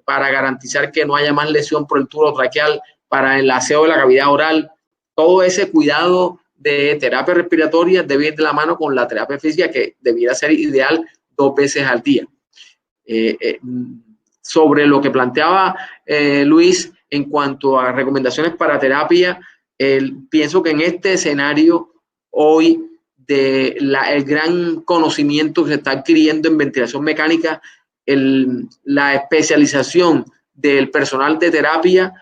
para garantizar que no haya más lesión por el tubo traqueal, para el aseo de la cavidad oral. Todo ese cuidado de terapia respiratoria debe ir de la mano con la terapia física, que debiera ser ideal 2 veces al día. Sobre lo que planteaba Luis en cuanto a recomendaciones para terapia, pienso que en este escenario hoy el gran conocimiento que se está adquiriendo en ventilación mecánica, la especialización del personal de terapia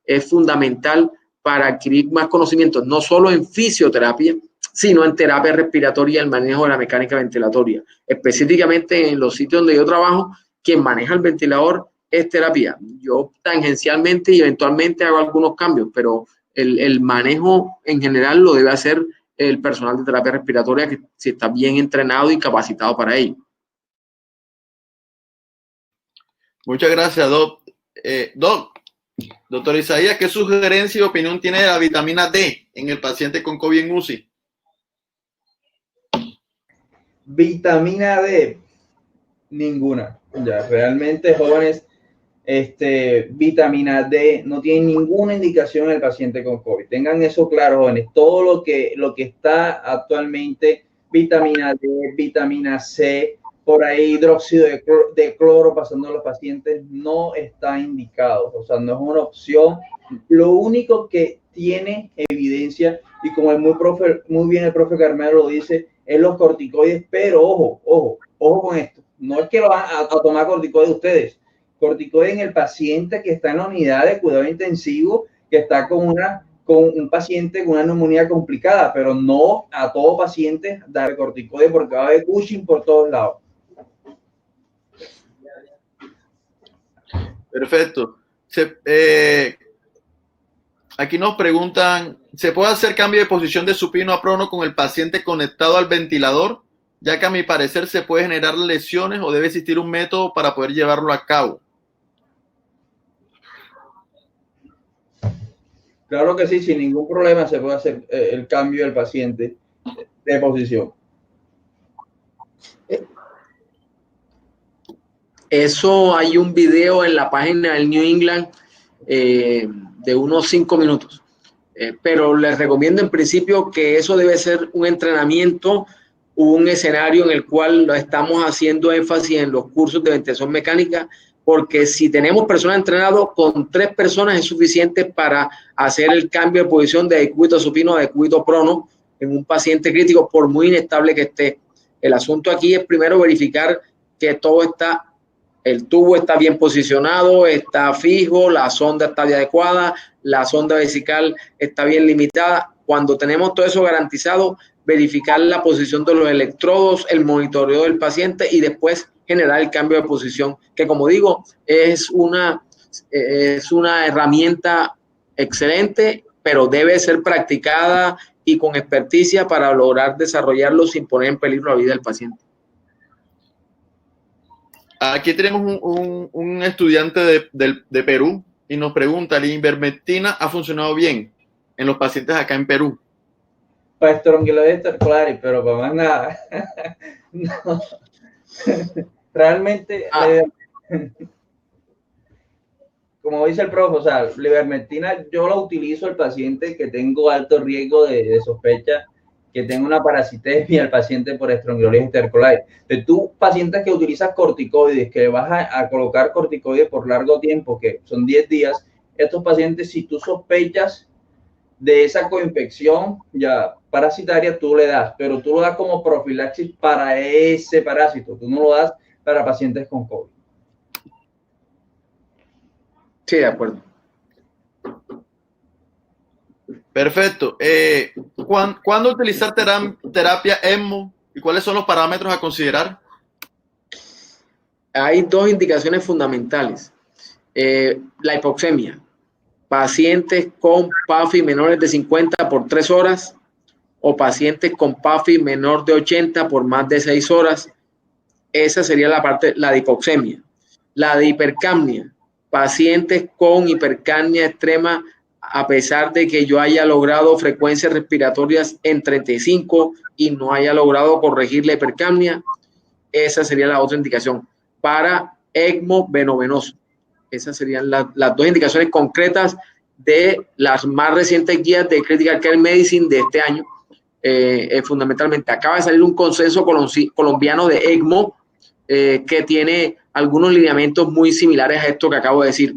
es fundamental para adquirir más conocimientos, no solo en fisioterapia, sino en terapia respiratoria y el manejo de la mecánica ventilatoria. Específicamente en los sitios donde yo trabajo, quien maneja el ventilador es terapia. Yo tangencialmente y eventualmente hago algunos cambios, pero el manejo en general lo debe hacer el personal de terapia respiratoria, que si está bien entrenado y capacitado para ello. Muchas gracias, Doc. Doctor Isaías, ¿qué sugerencia y opinión tiene de la vitamina D en el paciente con COVID en UCI? Vitamina D, ninguna. Ya, realmente, jóvenes, vitamina D no tiene ninguna indicación en el paciente con COVID. Tengan eso claro, jóvenes. Todo lo que está actualmente, vitamina D, vitamina C, por ahí hidróxido de cloro pasando a los pacientes, no está indicado. O sea, no es una opción. Lo único que tiene evidencia, y como muy bien el profe Carmelo lo dice, es los corticoides, pero ojo con esto. No es que lo van a tomar corticoides ustedes. Corticoides en el paciente que está en la unidad de cuidado intensivo, que está con un paciente con una neumonía complicada, pero no a todo paciente dar corticoides porque va a haber Cushing por todos lados. Perfecto. Aquí nos preguntan, ¿se puede hacer cambio de posición de supino a prono con el paciente conectado al ventilador? Ya que a mi parecer se puede generar lesiones o debe existir un método para poder llevarlo a cabo. Claro que sí, sin ningún problema se puede hacer el cambio del paciente de posición. Eso hay un video en la página del New England de unos 5 minutos. Pero les recomiendo en principio que eso debe ser un entrenamiento, un escenario en el cual lo estamos haciendo énfasis en los cursos de ventilación mecánica, porque si tenemos personas entrenadas, con 3 personas es suficiente para hacer el cambio de posición de decúbito supino a decúbito prono en un paciente crítico, por muy inestable que esté. El asunto aquí es primero verificar que todo está, el tubo está bien posicionado, está fijo, la sonda está bien adecuada, la sonda vesical está bien limitada. Cuando tenemos todo eso garantizado, verificar la posición de los electrodos, el monitoreo del paciente y después generar el cambio de posición, que como digo, es una herramienta excelente, pero debe ser practicada y con experticia para lograr desarrollarlo sin poner en peligro la vida del paciente. Aquí tenemos un estudiante de Perú y nos pregunta, ¿la ivermectina ha funcionado bien en los pacientes acá en Perú? Para estronquilosis intercolaris, pero para más nada. No. Realmente, como dice el profe, o sea, la ivermectina yo la utilizo al paciente que tengo alto riesgo de sospecha, que tenga una parasitemia al paciente por estronquilosis intercolaris. De tú, pacientes que utilizas corticoides, que vas a colocar corticoides por largo tiempo, que son 10 días, estos pacientes, si tú sospechas de esa coinfección ya parasitaria, tú le das, pero tú lo das como profilaxis para ese parásito, tú no lo das para pacientes con COVID. Sí, de acuerdo. Perfecto. ¿Cuándo utilizar terapia ECMO y cuáles son los parámetros a considerar? Hay 2 indicaciones fundamentales. La hipoxemia. Pacientes con PAFI menores de 50 por 3 horas o pacientes con PAFI menor de 80 por más de 6 horas. Esa sería la de hipoxemia. La de hipercapnia. Pacientes con hipercapnia extrema a pesar de que yo haya logrado frecuencias respiratorias en 35 y no haya logrado corregir la hipercapnia. Esa sería la otra indicación para ECMO venovenoso. Esas serían las 2 indicaciones concretas de las más recientes guías de Critical Care Medicine de este año. Fundamentalmente, acaba de salir un consenso colombiano de ECMO que tiene algunos lineamientos muy similares a esto que acabo de decir.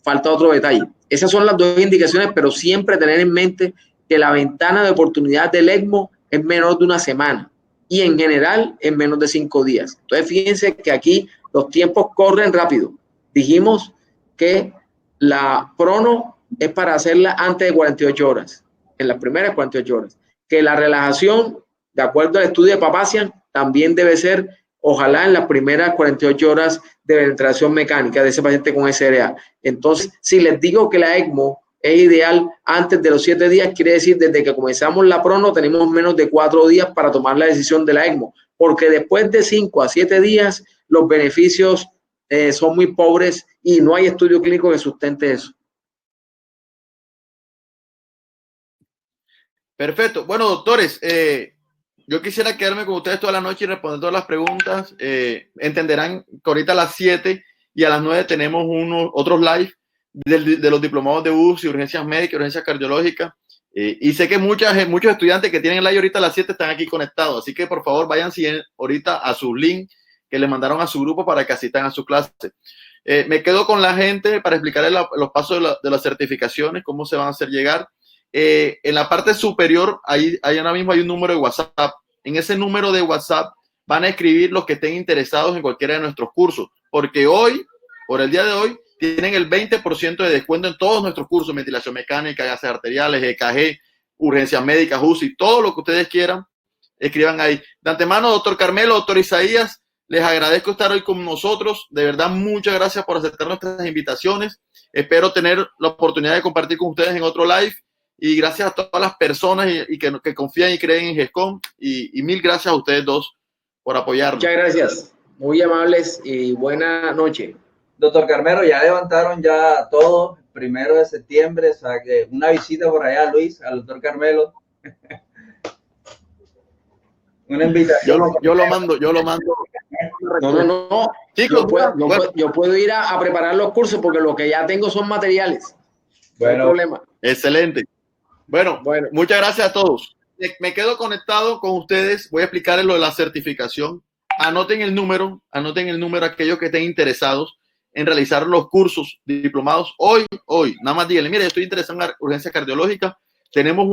Falta otro detalle. Esas son las 2 indicaciones, pero siempre tener en mente que la ventana de oportunidad del ECMO es menor de una semana y en general en menos de 5 días. Entonces, fíjense que aquí los tiempos corren rápido. Dijimos que la prono es para hacerla antes de 48 horas, en las primeras 48 horas. Que la relajación, de acuerdo al estudio de Papazian, también debe ser, ojalá, en las primeras 48 horas de ventilación mecánica de ese paciente con SRA. Entonces, si les digo que la ECMO es ideal antes de los 7 días, quiere decir desde que comenzamos la prono tenemos menos de 4 días para tomar la decisión de la ECMO, porque después de 5 a 7 días los beneficios son muy pobres y no hay estudio clínico que sustente eso. Perfecto. Bueno, doctores, yo quisiera quedarme con ustedes toda la noche y responder todas las preguntas. Entenderán que ahorita a las 7 y a las 9 tenemos otros live de los diplomados de UCI, urgencias médicas, urgencias cardiológicas. Y sé que muchos estudiantes que tienen el live ahorita a las 7 están aquí conectados. Así que por favor vayan ahorita a su link que le mandaron a su grupo para que asistan a su clase. Me quedo con la gente para explicarles los pasos de las certificaciones, cómo se van a hacer llegar. En la parte superior, ahí ahora mismo hay un número de WhatsApp. En ese número de WhatsApp van a escribir los que estén interesados en cualquiera de nuestros cursos, porque hoy, por el día de hoy, tienen el 20% de descuento en todos nuestros cursos: ventilación mecánica, gases arteriales, EKG, urgencias médicas, UCI, todo lo que ustedes quieran, escriban ahí. De antemano, doctor Carmelo, doctor Isaías, les agradezco estar hoy con nosotros. De verdad, muchas gracias por aceptar nuestras invitaciones. Espero tener la oportunidad de compartir con ustedes en otro live. Y gracias a todas las personas que confían y creen en GESCOM. Y mil gracias a ustedes dos por apoyarnos. Muchas gracias. Muy amables y buena noche. Doctor Carmelo, ya levantaron ya todo, 1 de septiembre, o sea que una visita por allá, Luis, al doctor Carmelo. Una invitación. Yo lo mando. No. Chicos, yo puedo ir a preparar los cursos porque lo que ya tengo son materiales. Bueno, no hay problema. Excelente. Bueno, muchas gracias a todos. Me quedo conectado con ustedes. Voy a explicarles lo de la certificación. Anoten el número aquellos que estén interesados en realizar los cursos diplomados hoy. Nada más díganle, mire, estoy interesado en urgencia cardiológica. Tenemos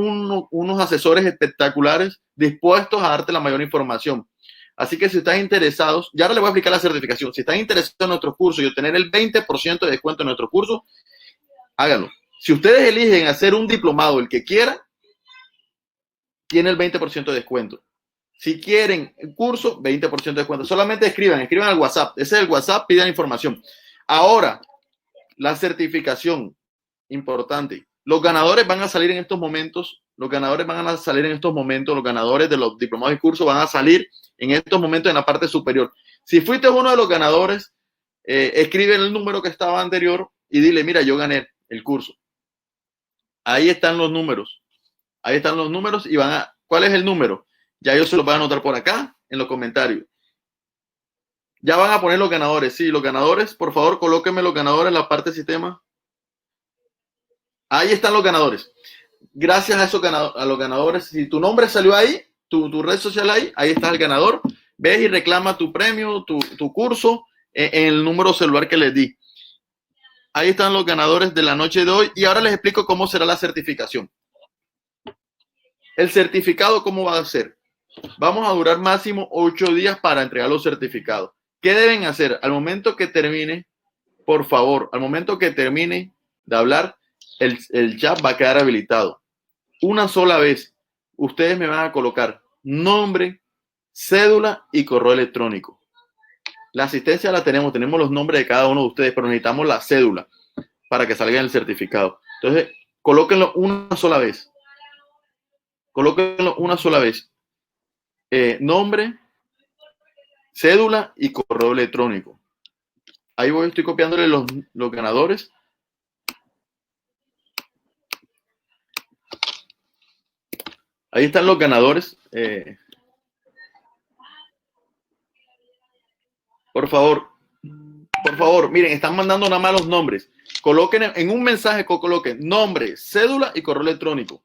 unos asesores espectaculares dispuestos a darte la mayor información. Así que si están interesados, ya ahora les voy a explicar la certificación. Si están interesados en nuestros cursos y obtener el 20% de descuento en nuestros cursos, háganlo. Si ustedes eligen hacer un diplomado, el que quiera, tiene el 20% de descuento. Si quieren el curso, 20% de descuento. Solamente escriban al WhatsApp. Ese es el WhatsApp, pidan información. Ahora, la certificación, importante. Los ganadores van a salir en estos momentos. Los ganadores de los diplomados y cursos van a salir en estos momentos en la parte superior. Si fuiste uno de los ganadores, escribe el número que estaba anterior y dile, mira, yo gané el curso. Ahí están los números. Y ¿cuál es el número? Ya yo se los voy a anotar por acá en los comentarios. Ya van a poner los ganadores. Sí, los ganadores, por favor, colóquenme los ganadores en la parte de sistema. Ahí están los ganadores. Gracias a los ganadores. Si tu nombre salió ahí, tu red social ahí está el ganador. Ves y reclama tu premio, tu curso en el número celular que les di. Ahí están los ganadores de la noche de hoy. Y ahora les explico cómo será la certificación. El certificado, ¿cómo va a ser? Vamos a durar máximo 8 días para entregar los certificados. ¿Qué deben hacer? Al momento que termine, por favor, al momento que termine de hablar, el chat va a quedar habilitado. Una sola vez, ustedes me van a colocar nombre, cédula y correo electrónico. La asistencia la tenemos los nombres de cada uno de ustedes, pero necesitamos la cédula para que salga el certificado. Entonces, colóquenlo una sola vez. Nombre, cédula y correo electrónico. Ahí estoy copiándole los ganadores. Ahí están los ganadores. Por favor, miren, están mandando nada más los nombres. Coloquen en un mensaje, coloquen nombre, cédula y correo electrónico.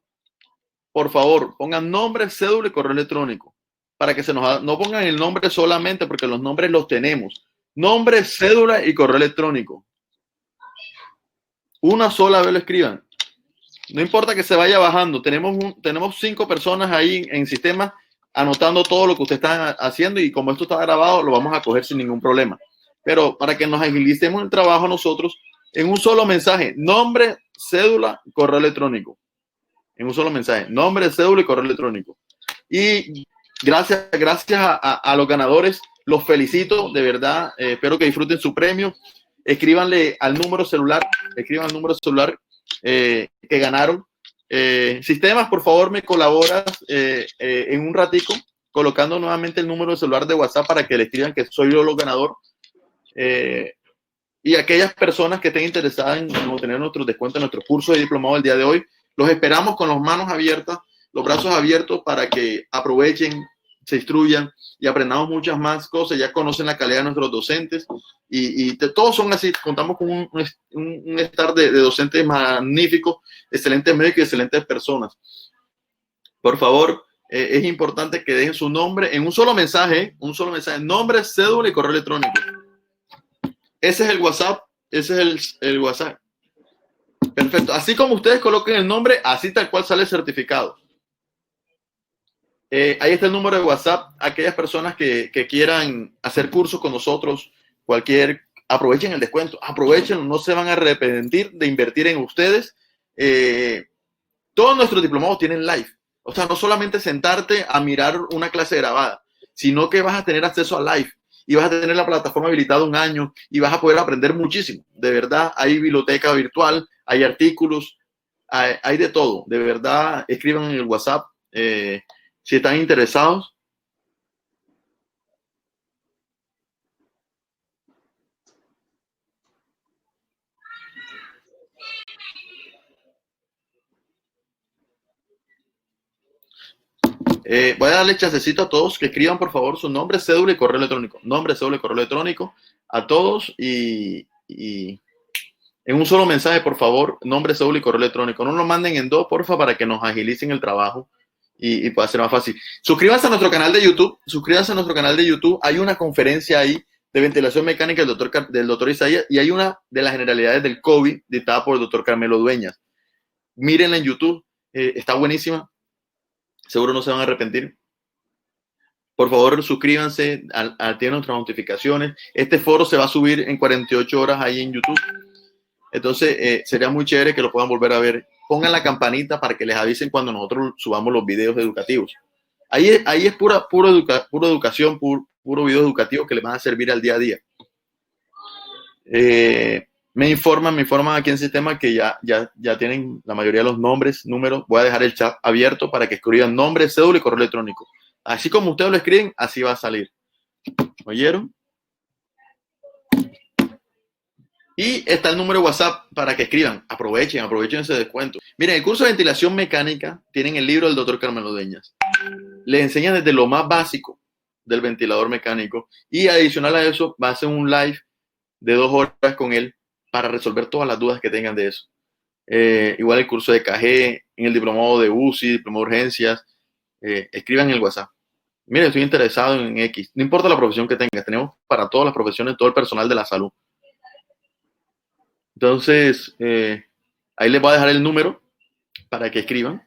Por favor, pongan nombre, cédula y correo electrónico. Para que no pongan el nombre solamente, porque los nombres los tenemos. Nombre, cédula y correo electrónico. Una sola vez lo escriban. No importa que se vaya bajando. Tenemos 5 personas ahí en sistema anotando todo lo que usted está haciendo, y como esto está grabado, lo vamos a coger sin ningún problema. Pero para que nos agilicemos el trabajo nosotros, en un solo mensaje, nombre, cédula, correo electrónico. En un solo mensaje, nombre, cédula y correo electrónico. Y gracias a los ganadores, los felicito, de verdad. Espero que disfruten su premio. Escriban al número celular que ganaron. Sistemas, por favor, me colaboras en un ratico, colocando nuevamente el número de celular de WhatsApp para que le escriban que soy yo el ganador. Y aquellas personas que estén interesadas en obtener nuestros descuentos en nuestro curso de diplomado del día de hoy, los esperamos con las manos abiertas, los brazos abiertos para que aprovechen, se instruyan y aprendamos muchas más cosas. Ya conocen la calidad de nuestros docentes y todos son así. Contamos con un estar de docentes magníficos, excelentes médicos y excelentes personas. Por favor, es importante que dejen su nombre en un solo mensaje, nombre, cédula y correo electrónico. Ese es el WhatsApp, ese es el WhatsApp. Perfecto. Así como ustedes coloquen el nombre, así tal cual sale el certificado. Ahí está el número de WhatsApp. Aquellas personas que quieran hacer cursos con nosotros, aprovechen el descuento, aprovechen, no se van a arrepentir de invertir en ustedes. Todos nuestros diplomados tienen live. O sea, no solamente sentarte a mirar una clase grabada, sino que vas a tener acceso a live. Y vas a tener la plataforma habilitada 1 año y vas a poder aprender muchísimo. De verdad, hay biblioteca virtual, hay artículos, hay de todo. De verdad, escriban en el WhatsApp si están interesados. Voy a darle chancecito a todos que escriban, por favor, su nombre, cédula y correo electrónico. Nombre, cédula y correo electrónico a todos y en un solo mensaje, por favor, nombre, cédula y correo electrónico. No lo manden en 2, porfa, para que nos agilicen el trabajo y pueda ser más fácil. Suscríbanse a nuestro canal de YouTube. Hay una conferencia ahí de ventilación mecánica del doctor Isaías y hay una de las generalidades del COVID dictada por el doctor Carmelo Dueñas. Mírenla en YouTube, está buenísima. Seguro no se van a arrepentir. Por favor, suscríbanse, activen nuestras notificaciones. Este foro se va a subir en 48 horas ahí en YouTube. Entonces, sería muy chévere que lo puedan volver a ver. Pongan la campanita para que les avisen cuando nosotros subamos los videos educativos. Ahí es pura educación, puro video educativo que les van a servir al día a día. Me informan aquí en el sistema que ya tienen la mayoría de los nombres, números. Voy a dejar el chat abierto para que escriban nombre, cédula y correo electrónico. Así como ustedes lo escriben, así va a salir. ¿Oyeron? Y está el número de WhatsApp para que escriban. Aprovechen ese descuento. Miren, el curso de ventilación mecánica tienen el libro del doctor Carmelo Dueñas. Les enseñan desde lo más básico del ventilador mecánico y adicional a eso va a hacer un live de 2 horas con él para resolver todas las dudas que tengan de eso. Igual el curso de KG, en el diplomado de UCI, diplomado de urgencias, escriban en el WhatsApp. Mire, estoy interesado en X. No importa la profesión que tengas, tenemos para todas las profesiones, todo el personal de la salud. Entonces, ahí les voy a dejar el número para que escriban.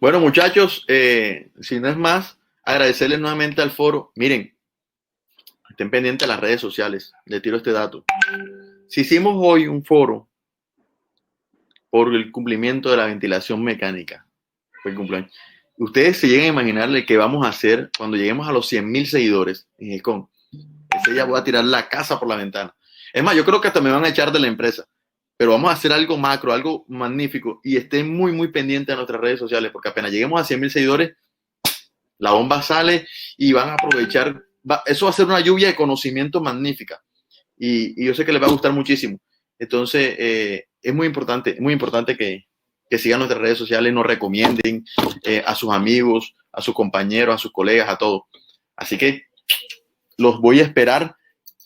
Bueno, muchachos, si no es más, agradecerles nuevamente al foro. Miren, estén pendientes de las redes sociales. Les tiro este dato. Si hicimos hoy un foro por el cumplimiento de la ventilación mecánica, por el cumpleaños, ustedes se llegan a imaginar qué vamos a hacer cuando lleguemos a los 100,000 seguidores en GECOM. Ese ya voy a tirar la casa por la ventana. Es más, yo creo que hasta me van a echar de la empresa. Pero vamos a hacer algo macro, algo magnífico. Y estén muy, muy pendientes a nuestras redes sociales, porque apenas lleguemos a 100,000 seguidores, la bomba sale y van a aprovechar. Eso va a ser una lluvia de conocimiento magnífica. Y yo sé que les va a gustar muchísimo. Entonces, es muy importante que sigan nuestras redes sociales, nos recomienden a sus amigos, a sus compañeros, a sus colegas, a todos. Así que los voy a esperar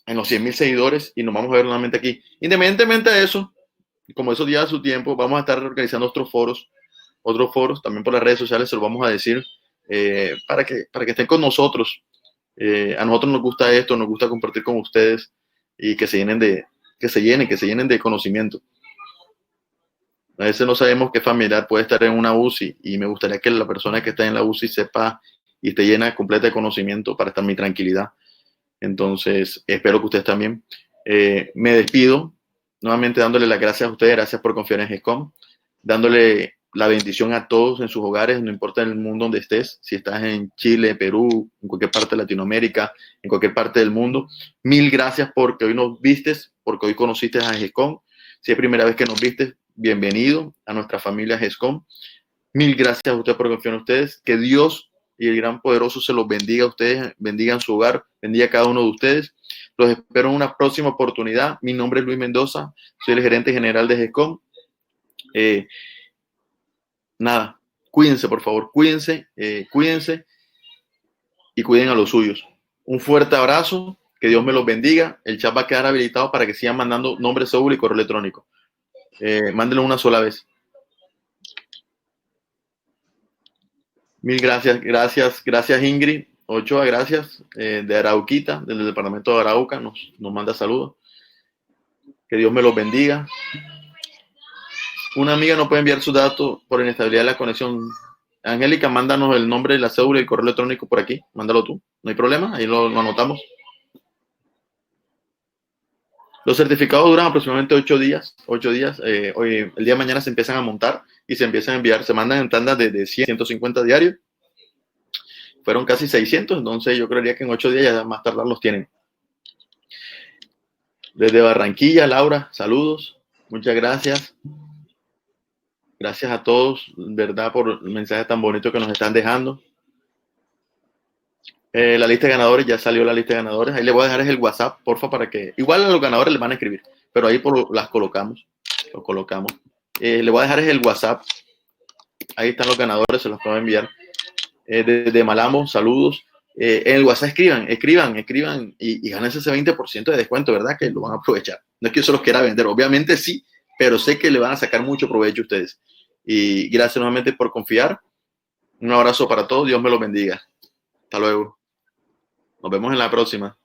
en los 100,000 seguidores y nos vamos a ver nuevamente aquí. Independientemente de eso, como eso lleva su tiempo, vamos a estar organizando otros foros también por las redes sociales, se los vamos a decir para que estén con nosotros A nosotros nos gusta esto, nos gusta compartir con ustedes y que se llenen de conocimiento. A veces no sabemos qué familiar puede estar en una UCI y me gustaría que la persona que está en la UCI sepa y esté llena completa de conocimiento para estar en mi tranquilidad. Entonces, espero que ustedes también. Me despido nuevamente dándole las gracias a ustedes, gracias por confiar en GESCOM, dándole la bendición a todos en sus hogares, no importa en el mundo donde estés, si estás en Chile, Perú, en cualquier parte de Latinoamérica, en cualquier parte del mundo. Mil gracias porque hoy nos vistes, porque hoy conociste a GESCOM. Si es primera vez que nos vistes, bienvenido a nuestra familia GESCOM. Mil gracias a ustedes por confiar en ustedes. Que Dios y el gran poderoso se los bendiga a ustedes, bendiga en su hogar, bendiga a cada uno de ustedes. Los espero en una próxima oportunidad. Mi nombre es Luis Mendoza, soy el gerente general de GESCOM. Nada, cuídense, por favor, cuídense y cuiden a los suyos. Un fuerte abrazo, que Dios me los bendiga. El chat va a quedar habilitado para que sigan mandando nombre, cédula y correo electrónico. Mándenlo una sola vez. Mil gracias, gracias Ingrid Ochoa, gracias, de Arauquita, del departamento de Arauca, nos manda saludos. Que Dios me los bendiga. Una amiga no puede enviar sus datos por inestabilidad de la conexión. Angélica, mándanos el nombre, la cédula y el correo electrónico por aquí. Mándalo tú, no hay problema, ahí lo anotamos. Los certificados duran aproximadamente 8 días. Hoy, el día de mañana se empiezan a montar y se empiezan a enviar, se mandan en tandas de 100, 150 diarios. Fueron casi 600, entonces yo creería que en 8 días ya más tardar los tienen. Desde Barranquilla, Laura, saludos. Muchas gracias. Gracias a todos, verdad, por el mensaje tan bonito que nos están dejando. La lista de ganadores, ya salió la lista de ganadores. Ahí le voy a dejar el WhatsApp, porfa, para que... Igual a los ganadores les van a escribir, pero ahí las colocamos. Los colocamos. Le voy a dejar el WhatsApp. Ahí están los ganadores, se los puedo enviar. Desde Malamo, saludos. En el WhatsApp escriban y gánense ese 20% de descuento, ¿verdad? Que lo van a aprovechar. No es que yo se los quiera vender, obviamente sí, pero sé que le van a sacar mucho provecho a ustedes. Y gracias nuevamente por confiar. Un abrazo para todos. Dios me los bendiga. Hasta luego. Nos vemos en la próxima.